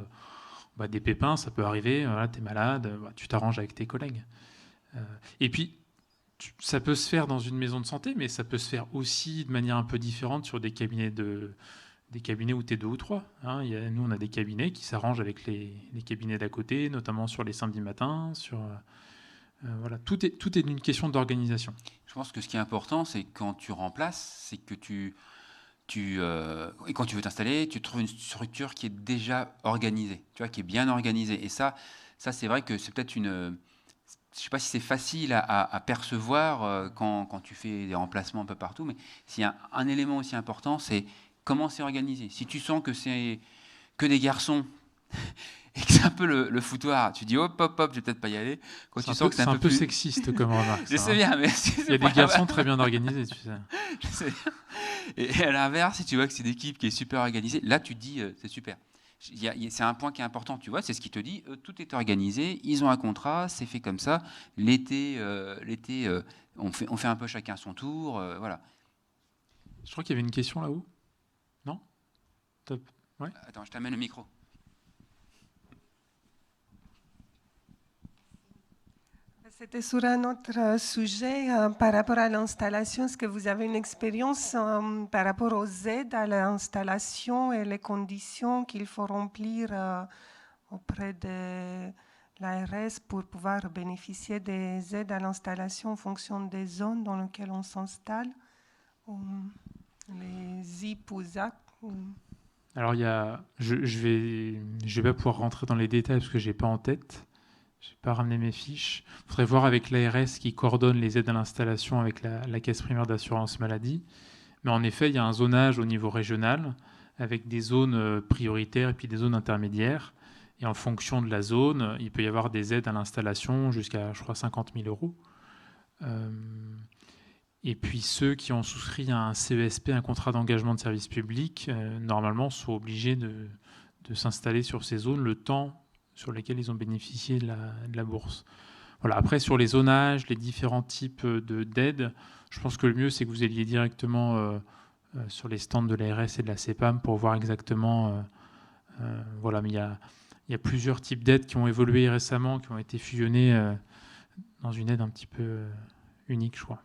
des pépins, ça peut arriver. Voilà, tu es malade, tu t'arranges avec tes collègues. Et puis, ça peut se faire dans une maison de santé, mais ça peut se faire aussi de manière un peu différente sur des cabinets où tu es 2 ou 3. Nous, on a des cabinets qui s'arrangent avec les cabinets d'à côté, notamment sur les samedis matins, voilà, tout est une question d'organisation. Je pense que ce qui est important, c'est quand tu remplaces, c'est que et quand tu veux t'installer, tu trouves une structure qui est déjà organisée, tu vois, qui est bien organisée. Et ça c'est vrai que c'est peut-être je sais pas si c'est facile à percevoir quand tu fais des remplacements un peu partout, mais s'il y a un élément aussi important, c'est comment c'est organisé. Si tu sens que c'est que des garçons et que c'est un peu le foutoir, tu dis hop, je vais peut-être pas y aller. Quand tu sens que c'est un peu sexiste comme remarque. Je sais bien, mais il y a des garçons très bien organisés, tu sais. Je sais bien. Et à l'inverse, si tu vois que c'est une équipe qui est super organisée, là tu te dis c'est super. C'est un point qui est important, tu vois, c'est ce qui te dit, tout est organisé, ils ont un contrat, c'est fait comme ça. L'été, on fait un peu chacun son tour, voilà. Je crois qu'il y avait une question là-haut. Non ? Top. Ouais. Attends, je t'amène le micro. C'était sur un autre sujet par rapport à l'installation. Est-ce que vous avez une expérience par rapport aux aides à l'installation et les conditions qu'il faut remplir auprès de l'ARS pour pouvoir bénéficier des aides à l'installation en fonction des zones dans lesquelles on s'installe, les ZIP ou ZAC? Alors, je vais pas pouvoir rentrer dans les détails parce que j'ai pas en tête. Je n'ai pas ramené mes fiches. Il faudrait voir avec l'ARS qui coordonne les aides à l'installation avec la caisse primaire d'assurance maladie. Mais en effet, il y a un zonage au niveau régional avec des zones prioritaires et puis des zones intermédiaires. Et en fonction de la zone, il peut y avoir des aides à l'installation jusqu'à, je crois, 50 000 euros. Et puis ceux qui ont souscrit à un CESP, un contrat d'engagement de service public, normalement sont obligés de s'installer sur ces zones le temps sur lesquels ils ont bénéficié de la bourse. Voilà. Après, sur les zonages, les différents types d'aides, je pense que le mieux, c'est que vous alliez directement sur les stands de l'ARS et de la CEPAM pour voir exactement. Voilà, mais il y a plusieurs types d'aides qui ont évolué récemment, qui ont été fusionnées dans une aide un petit peu unique, je crois.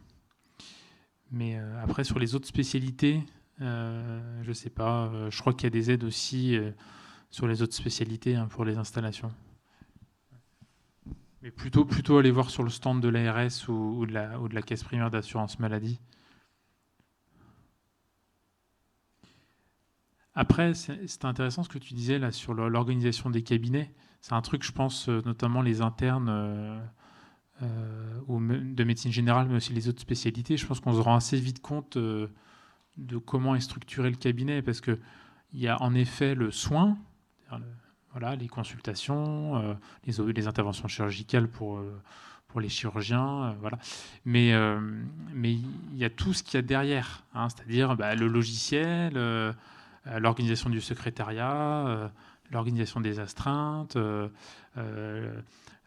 Mais après, sur les autres spécialités, je ne sais pas. Je crois qu'il y a des aides aussi sur les autres spécialités pour les installations. Mais plutôt aller voir sur le stand de l'ARS ou de la caisse primaire d'assurance maladie. Après, c'est intéressant ce que tu disais là sur l'organisation des cabinets. C'est un truc, je pense, notamment les internes de médecine générale, mais aussi les autres spécialités. Je pense qu'on se rend assez vite compte de comment est structuré le cabinet, parce qu'il y a en effet le soin, voilà, les consultations, les interventions chirurgicales pour les chirurgiens, voilà. Mais il y a tout ce qu'il y a derrière, c'est-à-dire le logiciel, l'organisation du secrétariat, l'organisation des astreintes,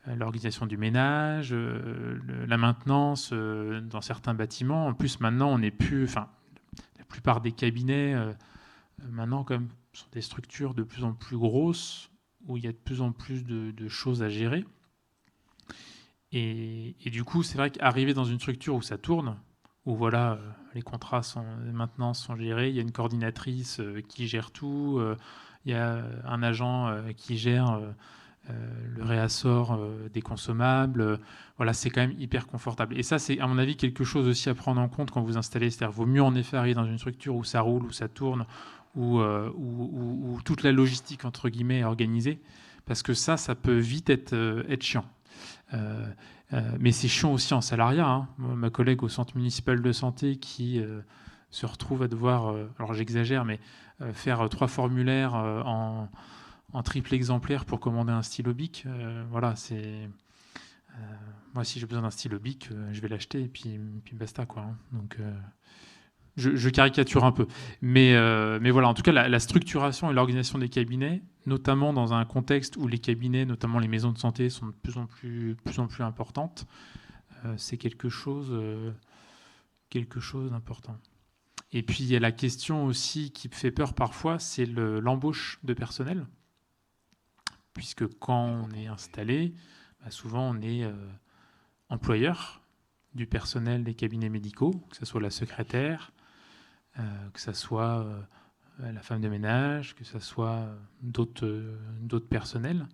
l'organisation du ménage, la maintenance dans certains bâtiments. En plus, maintenant, on n'est plus... la plupart des cabinets, maintenant, quand même, sont des structures de plus en plus grosses, où il y a de plus en plus de choses à gérer. Et du coup, c'est vrai qu'arriver dans une structure où ça tourne, où voilà, les contrats de maintenance sont gérés, il y a une coordinatrice qui gère tout, il y a un agent qui gère le réassort des consommables, voilà, c'est quand même hyper confortable. Et ça, c'est à mon avis quelque chose aussi à prendre en compte quand vous installez. C'est-à-dire vaut mieux en effet arriver dans une structure où ça roule, où ça tourne, où toute la logistique entre guillemets est organisée, parce que ça peut vite être chiant. Mais c'est chiant aussi en salariat. Hein. Moi, ma collègue au centre municipal de santé qui se retrouve à devoir, alors j'exagère, mais faire 3 formulaires en triple exemplaire pour commander un stylo Bic. Voilà, c'est... moi, si j'ai besoin d'un stylo Bic, je vais l'acheter et puis basta, quoi. Hein. Donc, je caricature un peu. Mais voilà, en tout cas, la structuration et l'organisation des cabinets, notamment dans un contexte où les cabinets, notamment les maisons de santé, sont de plus en plus importantes, c'est quelque chose d'important. Et puis, il y a la question aussi qui fait peur parfois, c'est l'embauche de personnel. Puisque quand on est installé, souvent on est employeur du personnel des cabinets médicaux, que ce soit la secrétaire, que ce soit la femme de ménage, que ce soit d'autres personnels.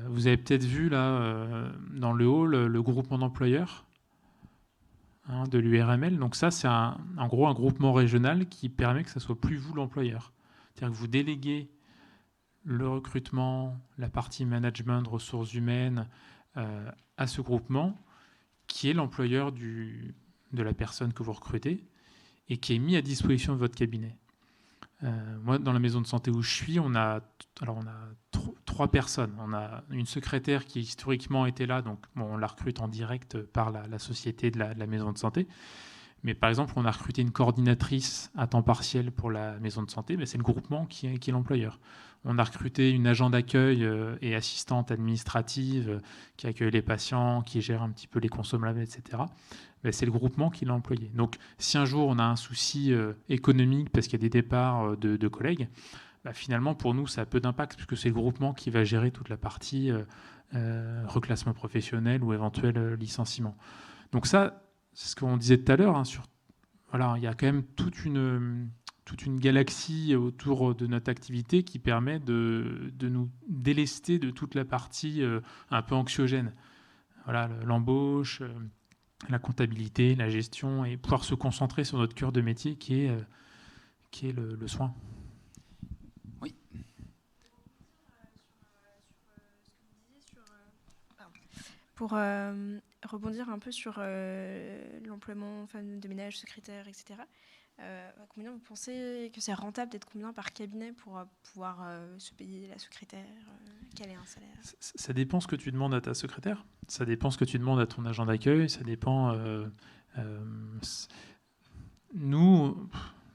Vous avez peut-être vu là, dans le hall, le groupement d'employeurs de l'URML. Donc ça, c'est en gros un groupement régional qui permet que ce ne soit plus vous l'employeur. C'est-à-dire que vous déléguez le recrutement, la partie management, ressources humaines, à ce groupement qui est l'employeur de la personne que vous recrutez et qui est mis à disposition de votre cabinet. Moi, dans la maison de santé où je suis, on a 3 personnes. On a une secrétaire qui historiquement était là, donc on la recrute en direct par la société de la maison de santé. Mais par exemple, on a recruté une coordinatrice à temps partiel pour la maison de santé, mais c'est le groupement qui est l'employeur. On a recruté une agent d'accueil et assistante administrative qui accueille les patients, qui gère un petit peu les consommables, etc. Mais c'est le groupement qui l'a employé. Donc, si un jour on a un souci économique parce qu'il y a des départs de collègues, finalement, pour nous, ça a peu d'impact puisque c'est le groupement qui va gérer toute la partie reclassement professionnel ou éventuel licenciement. Donc ça, c'est ce qu'on disait tout à l'heure. Hein, voilà, il y a quand même toute une galaxie autour de notre activité qui permet de nous délester de toute la partie un peu anxiogène. Voilà, l'embauche, la comptabilité, la gestion, et pouvoir se concentrer sur notre cœur de métier qui est le soin. Oui. Pour rebondir un peu sur l'emploiement femme de ménage, secrétaire, etc., combien vous pensez que c'est rentable d'être combien par cabinet pour pouvoir se payer la secrétaire, quel est un salaire? Ça dépend ce que tu demandes à ta secrétaire, ça dépend ce que tu demandes à ton agent d'accueil, ça dépend... nous,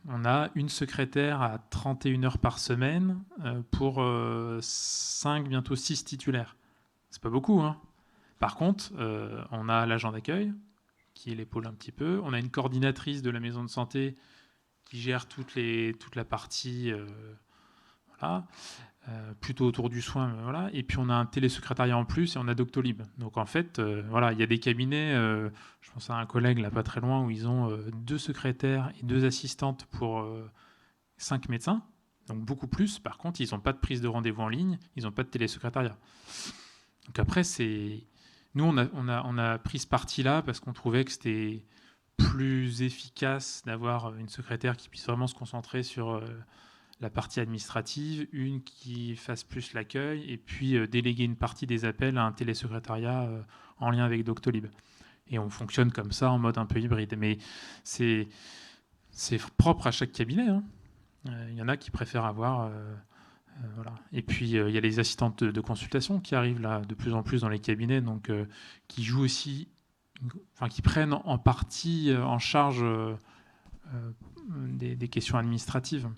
on a une secrétaire à 31 heures par semaine pour 5, bientôt 6 titulaires. C'est pas beaucoup, hein. Par contre, on a l'agent d'accueil qui l'épaule un petit peu. On a une coordinatrice de la maison de santé qui gère toute la partie voilà, plutôt autour du soin. Voilà. Et puis on a un télésecrétariat en plus et on a Doctolib. Donc en fait, voilà, il y a des cabinets, je pense à un collègue là pas très loin, où ils ont 2 secrétaires et 2 assistantes pour 5 médecins. Donc beaucoup plus. Par contre, ils n'ont pas de prise de rendez-vous en ligne, ils n'ont pas de télésecrétariat. Donc après, nous, on a pris ce parti-là parce qu'on trouvait que c'était plus efficace d'avoir une secrétaire qui puisse vraiment se concentrer sur la partie administrative, une qui fasse plus l'accueil, et puis déléguer une partie des appels à un télésecrétariat en lien avec Doctolib. Et on fonctionne comme ça en mode un peu hybride. Mais c'est propre à chaque cabinet. Hein. Il y en a qui préfèrent avoir... voilà. Et puis il y a les assistantes de consultation qui arrivent là de plus en plus dans les cabinets, donc qui jouent aussi, qui prennent en partie en charge des questions administratives.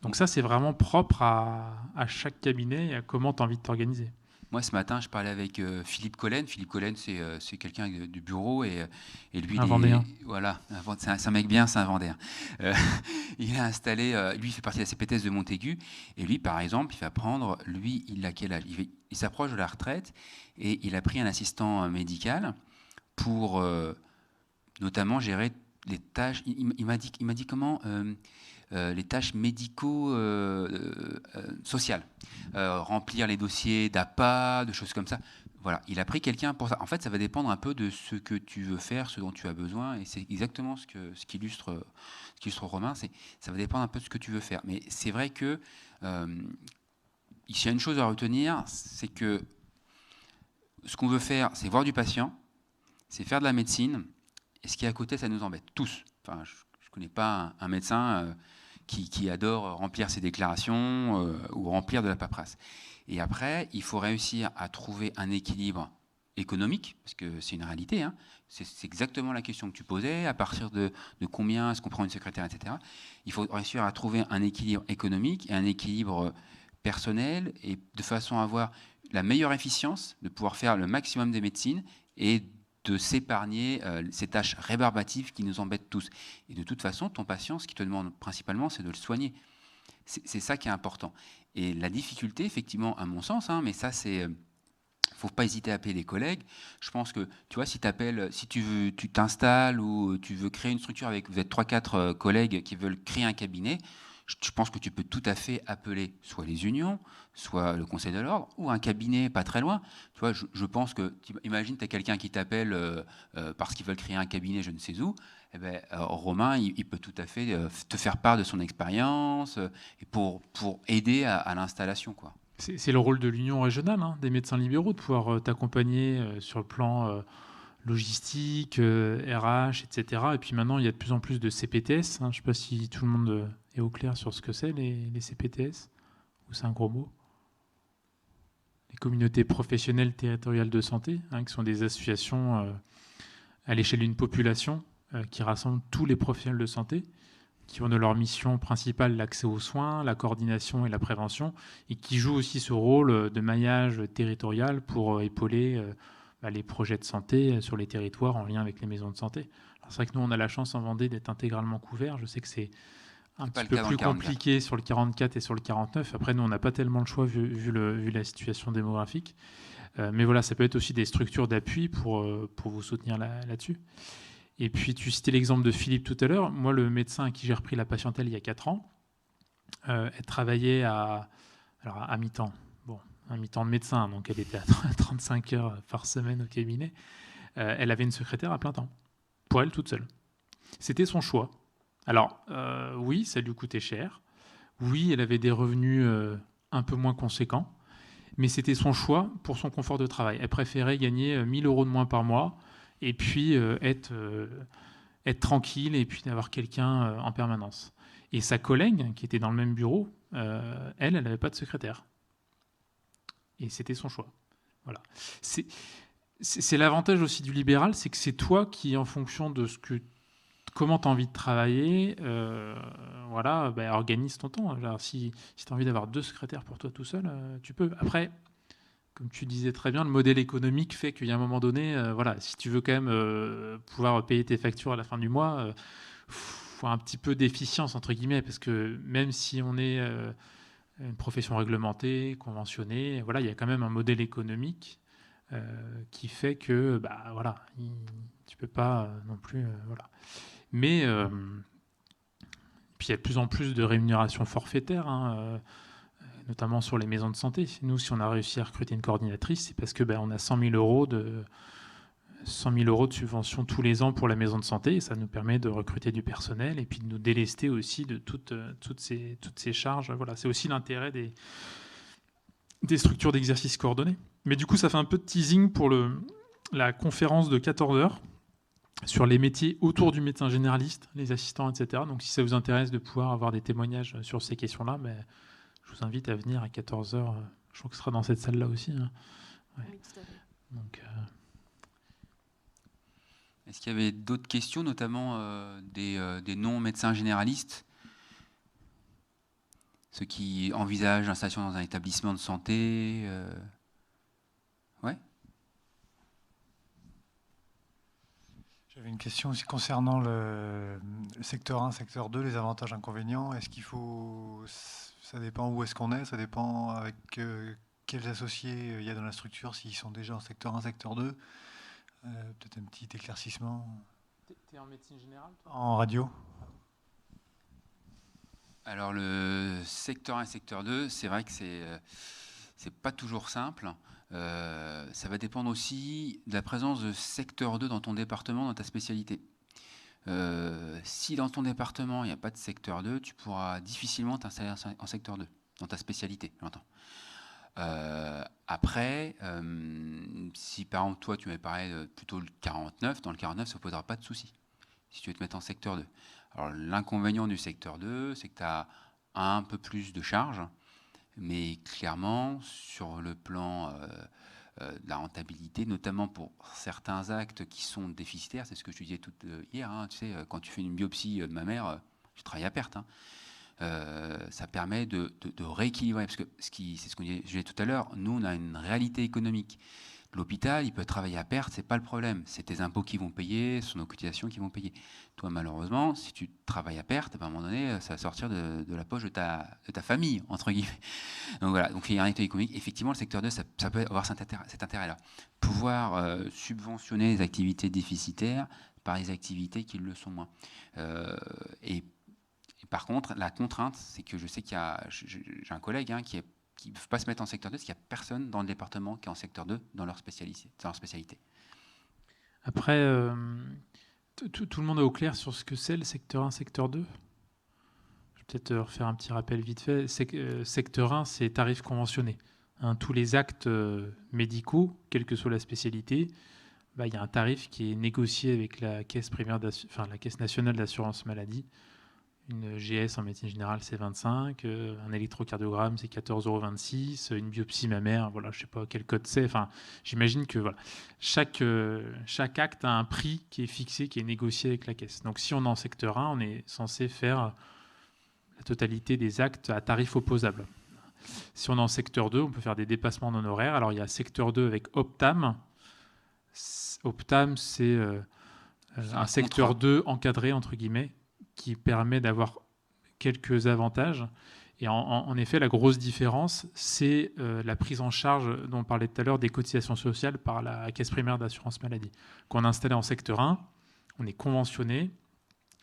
Donc ça, c'est vraiment propre à chaque cabinet et à comment tu as envie de t'organiser. Moi, ce matin, je parlais avec Philippe Collen. Philippe Collen, c'est quelqu'un du bureau et lui, un Vendéen. Voilà, c'est un mec bien, c'est un Vendéen. Il a installé, lui, il fait partie de la CPTS de Montaigu, et lui, par exemple, il va prendre, lui, il a quel âge? Il s'approche de la retraite et il a pris un assistant médical pour notamment les tâches. Il m'a dit comment les tâches médico-sociales, remplir les dossiers d'APA, de choses comme ça. Voilà, il a pris quelqu'un pour ça. En fait, ça va dépendre un peu de ce que tu veux faire, ce dont tu as besoin, et c'est exactement ce qu'illustre Romain. Ça va dépendre un peu de ce que tu veux faire. Mais c'est vrai que s'il y a une chose à retenir, c'est que ce qu'on veut faire, c'est voir du patient, c'est faire de la médecine, et ce qui est à côté, ça nous embête, tous. Enfin, je ne connais pas un médecin qui adore remplir ses déclarations ou remplir de la paperasse. Et après, il faut réussir à trouver un équilibre économique, parce que c'est une réalité, hein. C'est exactement la question que tu posais, à partir de combien est-ce qu'on prend une secrétaire, etc. Il faut réussir à trouver un équilibre économique et un équilibre personnel, et de façon à avoir la meilleure efficience, de pouvoir faire le maximum des médecines et de s'épargner ces tâches rébarbatives qui nous embêtent tous. Et de toute façon, ton patient, ce qu'il te demande principalement, c'est de le soigner. C'est ça qui est important. Et la difficulté, effectivement, à mon sens, hein, mais ça, c'est... faut pas hésiter à appeler des collègues. Je pense que, tu vois, si tu t'installes ou tu veux créer une structure avec, vous êtes 3-4 collègues qui veulent créer un cabinet, je pense que tu peux tout à fait appeler soit les unions, soit le conseil de l'ordre, ou un cabinet pas très loin. Tu vois, je pense que, imagine, tu as quelqu'un qui t'appelle parce qu'ils veulent créer un cabinet je ne sais où, eh ben, Romain, il peut tout à fait te faire part de son expérience et pour aider à l'installation, quoi. C'est le rôle de l'union régionale, hein, des médecins libéraux, de pouvoir t'accompagner sur le plan logistique, RH, etc. Et puis maintenant, il y a de plus en plus de CPTS. Hein. Je ne sais pas si tout le monde est au clair sur ce que c'est, les CPTS, ou c'est un gros mot. Les communautés professionnelles territoriales de santé, hein, qui sont des associations à l'échelle d'une population qui rassemblent tous les professionnels de santé, qui ont de leur mission principale l'accès aux soins, la coordination et la prévention, et qui jouent aussi ce rôle de maillage territorial pour épauler les projets de santé sur les territoires en lien avec les maisons de santé. C'est vrai que nous, on a la chance en Vendée d'être intégralement couverts. Je sais que c'est un petit peu plus compliqué sur le 44 et sur le 49. Après, nous, on n'a pas tellement le choix vu la situation démographique. Mais voilà, ça peut être aussi des structures d'appui pour vous soutenir là-dessus. Et puis, tu citais l'exemple de Philippe tout à l'heure. Moi, le médecin à qui j'ai repris la patientèle il y a 4 ans, elle travaillait à mi-temps. Bon, un mi-temps de médecin, donc elle était à 35 heures par semaine au cabinet. Elle avait une secrétaire à plein temps, pour elle toute seule. C'était son choix. Alors, oui, ça lui coûtait cher. Oui, elle avait des revenus un peu moins conséquents. Mais c'était son choix pour son confort de travail. Elle préférait gagner 1 000 € de moins par mois et puis être tranquille et puis d'avoir quelqu'un en permanence. Et sa collègue, qui était dans le même bureau, elle n'avait pas de secrétaire. Et c'était son choix. Voilà. C'est l'avantage aussi du libéral, c'est que c'est toi qui, en fonction de comment tu as envie de travailler, organise ton temps. Alors, si tu as envie d'avoir 2 secrétaires pour toi tout seul, tu peux. Après, comme tu disais très bien, le modèle économique fait qu'il y a un moment donné, si tu veux quand même pouvoir payer tes factures à la fin du mois, faut un petit peu d'efficience, entre guillemets, parce que même si on est une profession réglementée, conventionnée, il y a quand même un modèle économique qui fait que tu peux pas non plus... Mais puis il y a de plus en plus de rémunérations forfaitaires, notamment sur les maisons de santé. Nous, si on a réussi à recruter une coordinatrice, c'est parce que on a 100 000 € de subvention tous les ans pour la maison de santé, et ça nous permet de recruter du personnel et puis de nous délester aussi de toutes ces charges. Voilà, c'est aussi l'intérêt des structures d'exercice coordonnées. Mais du coup, ça fait un peu de teasing pour la conférence de 14 heures sur les métiers autour du médecin généraliste, les assistants, etc. Donc, si ça vous intéresse de pouvoir avoir des témoignages sur ces questions-là, je vous invite à venir à 14h. Je crois que ce sera dans cette salle-là aussi. Hein. Ouais. Oui, tout à fait. Donc, est-ce qu'il y avait d'autres questions, notamment des non-médecins généralistes, ceux qui envisagent l'installation dans un établissement de santé Ouais. J'avais une question aussi concernant le secteur 1, secteur 2, les avantages, inconvénients. Est-ce qu'il faut... Ça dépend où est-ce qu'on est, ça dépend avec quels associés il y a dans la structure, s'ils sont déjà en secteur 1, secteur 2. Peut-être un petit éclaircissement. T'es en médecine générale, toi ? En radio. Alors le secteur 1 et secteur 2, c'est vrai que c'est pas toujours simple. Ça va dépendre aussi de la présence de secteur 2 dans ton département, dans ta spécialité. Si dans ton département, il n'y a pas de secteur 2, tu pourras difficilement t'installer en secteur 2, dans ta spécialité, j'entends. Après, si par exemple, toi, tu m'avais parlé plutôt le 49, dans le 49, ça ne posera pas de souci, si tu veux te mettre en secteur 2. Alors, l'inconvénient du secteur 2, c'est que tu as un peu plus de charges, mais clairement, sur le plan de la rentabilité, notamment pour certains actes qui sont déficitaires, c'est ce que je te disais hier, hein, tu sais, quand tu fais une biopsie de mammaire, tu travailles à perte, hein. Ça permet de rééquilibrer, parce que c'est ce que je disais tout à l'heure, nous on a une réalité économique. L'hôpital, il peut travailler à perte, c'est pas le problème, c'est tes impôts qui vont payer, ce sont nos cotisations qui vont payer. Toi, malheureusement, si tu travailles à perte, à un moment donné, ça va sortir de la poche de ta famille, entre guillemets. Donc voilà, donc il y a une réalité économique. Effectivement, le secteur 2, ça peut avoir cet intérêt-là. Pouvoir subventionner les activités déficitaires par les activités qui le sont moins. Et par contre, la contrainte, c'est que je sais j'ai un collègue qui ne peut pas se mettre en secteur 2 parce qu'il n'y a personne dans le département qui est en secteur 2 dans leur spécialité. Après, tout le monde est au clair sur ce que c'est le secteur 1, secteur 2 ? Je vais peut-être refaire un petit rappel vite fait. Secteur 1, c'est tarif conventionné. Hein, tous les actes médicaux, quelle que soit la spécialité, il y a un tarif qui est négocié avec la Caisse la Caisse nationale d'assurance maladie. Une GS en médecine générale, c'est 25. Un électrocardiogramme, c'est 14,26 €. Une biopsie mammaire, voilà, je ne sais pas quel code c'est. Enfin, j'imagine que voilà, chaque acte a un prix qui est fixé, qui est négocié avec la caisse. Donc, si on est en secteur 1, on est censé faire la totalité des actes à tarif opposable. Si on est en secteur 2, on peut faire des dépassements d'honoraires. Alors, il y a secteur 2 avec Optam. Optam, c'est un secteur 2 encadré, entre guillemets, qui permet d'avoir quelques avantages. Et en effet, la grosse différence, c'est la prise en charge, dont on parlait tout à l'heure, des cotisations sociales par la caisse primaire d'assurance maladie. Quand on est installé en secteur 1, on est conventionné.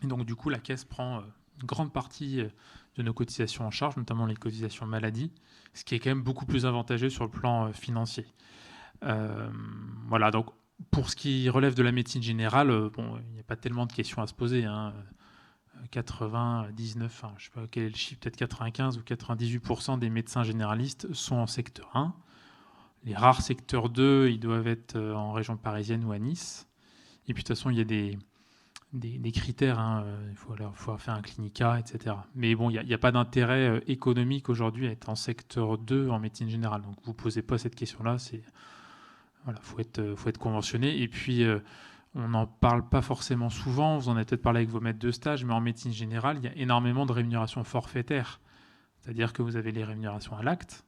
Et donc, du coup, la caisse prend une grande partie de nos cotisations en charge, notamment les cotisations maladie, ce qui est quand même beaucoup plus avantageux sur le plan financier. Voilà, donc pour ce qui relève de la médecine générale, il n'y a pas tellement de questions à se poser, hein. 99, je ne sais pas quel est le chiffre, peut-être 95 ou 98% des médecins généralistes sont en secteur 1. Les rares secteurs 2, ils doivent être en région parisienne ou à Nice. Et puis de toute façon, il y a des critères, hein. Il faut faire un clinica, etc. Mais bon, il n'y a pas d'intérêt économique aujourd'hui à être en secteur 2 en médecine générale. Donc vous ne posez pas cette question-là. Voilà, faut être conventionné. Et puis, on n'en parle pas forcément souvent, vous en avez peut-être parlé avec vos maîtres de stage, mais en médecine générale, il y a énormément de rémunérations forfaitaires. C'est-à-dire que vous avez les rémunérations à l'acte,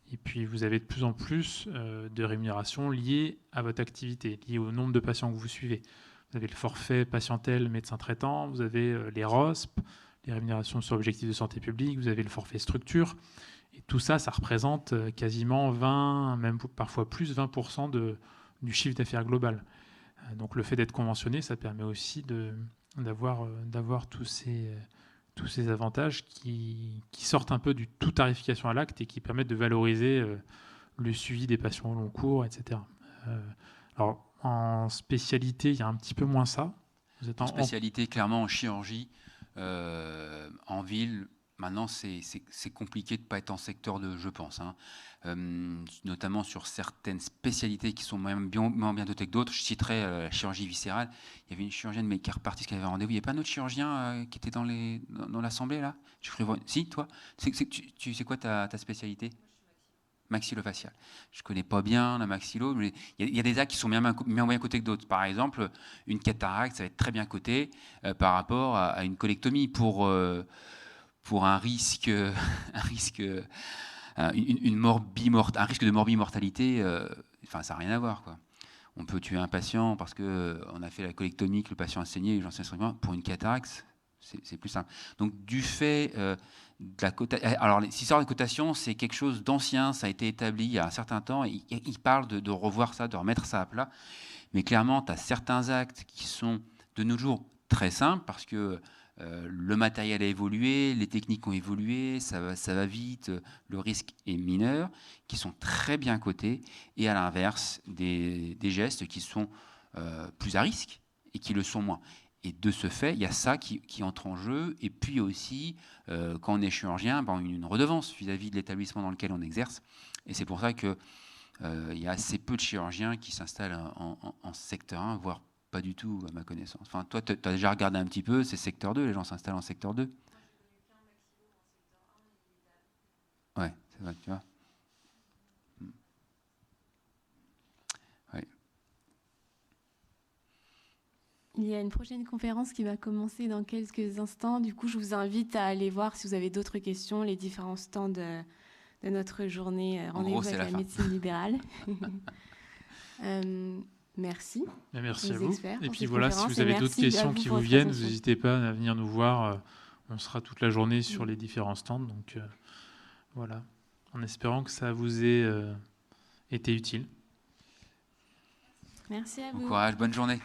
et puis vous avez de plus en plus de rémunérations liées à votre activité, liées au nombre de patients que vous suivez. Vous avez le forfait patientèle médecin traitant, vous avez les ROSP, les rémunérations sur objectifs de santé publique, vous avez le forfait structure, et tout ça, ça représente quasiment 20, même parfois plus 20% du chiffre d'affaires global. Donc le fait d'être conventionné, ça permet aussi d'avoir tous ces avantages qui sortent un peu du tout tarification à l'acte et qui permettent de valoriser le suivi des patients au long cours, etc. Alors en spécialité, il y a un petit peu moins ça. Vous êtes en spécialité, clairement en chirurgie, en ville. Maintenant, c'est compliqué de ne pas être en secteur 2, je pense, hein. Notamment sur certaines spécialités qui sont moins bien dotées que d'autres. Je citerai la chirurgie viscérale. Il y avait une chirurgienne, mais qui est repartie parce qu'elle avait un rendez-vous. Il n'y a pas un autre chirurgien qui était dans l'assemblée, là? Si, toi? Tu sais quoi ta spécialité? Maxillofacial. Je ne connais pas bien la maxillo, mais il y a des actes qui sont bien cotés que d'autres. Par exemple, une cataracte, ça va être très bien coté par rapport à une colectomie pour un risque de morbimortalité, ça n'a rien à voir, quoi. On peut tuer un patient parce qu'on a fait la colectomie, que le patient a saigné, j'en sais rien. Pour une cataracte, c'est plus simple. Donc, du fait de la cotation... Alors, les histoires de cotation, c'est quelque chose d'ancien, ça a été établi il y a un certain temps. Il parle de revoir ça, de remettre ça à plat. Mais clairement, tu as certains actes qui sont, de nos jours, très simples parce que le matériel a évolué, les techniques ont évolué, ça va vite, le risque est mineur, qui sont très bien cotés, et à l'inverse, des gestes qui sont plus à risque et qui le sont moins. Et de ce fait, il y a ça qui entre en jeu. Et puis aussi, quand on est chirurgien, ben, une redevance vis-à-vis de l'établissement dans lequel on exerce. Et c'est pour ça qu'il y a assez peu de chirurgiens qui s'installent en secteur 1, voire pas du tout, à ma connaissance. Enfin, toi, tu as déjà regardé un petit peu, c'est secteur 2, les gens s'installent en secteur 2. Ouais, c'est vrai, tu vois. Ouais. Il y a une prochaine conférence qui va commencer dans quelques instants. Du coup, je vous invite à aller voir si vous avez d'autres questions, les différents stands de notre journée Rendez-vous avec la médecine libérale. Merci. Merci à vous. Experts, et puis voilà, si vous avez d'autres questions qui vous viennent, n'hésitez pas à venir nous voir. On sera toute la journée sur les différents stands. Donc voilà, en espérant que ça vous ait été utile. Merci à vous. Bon courage, bonne journée.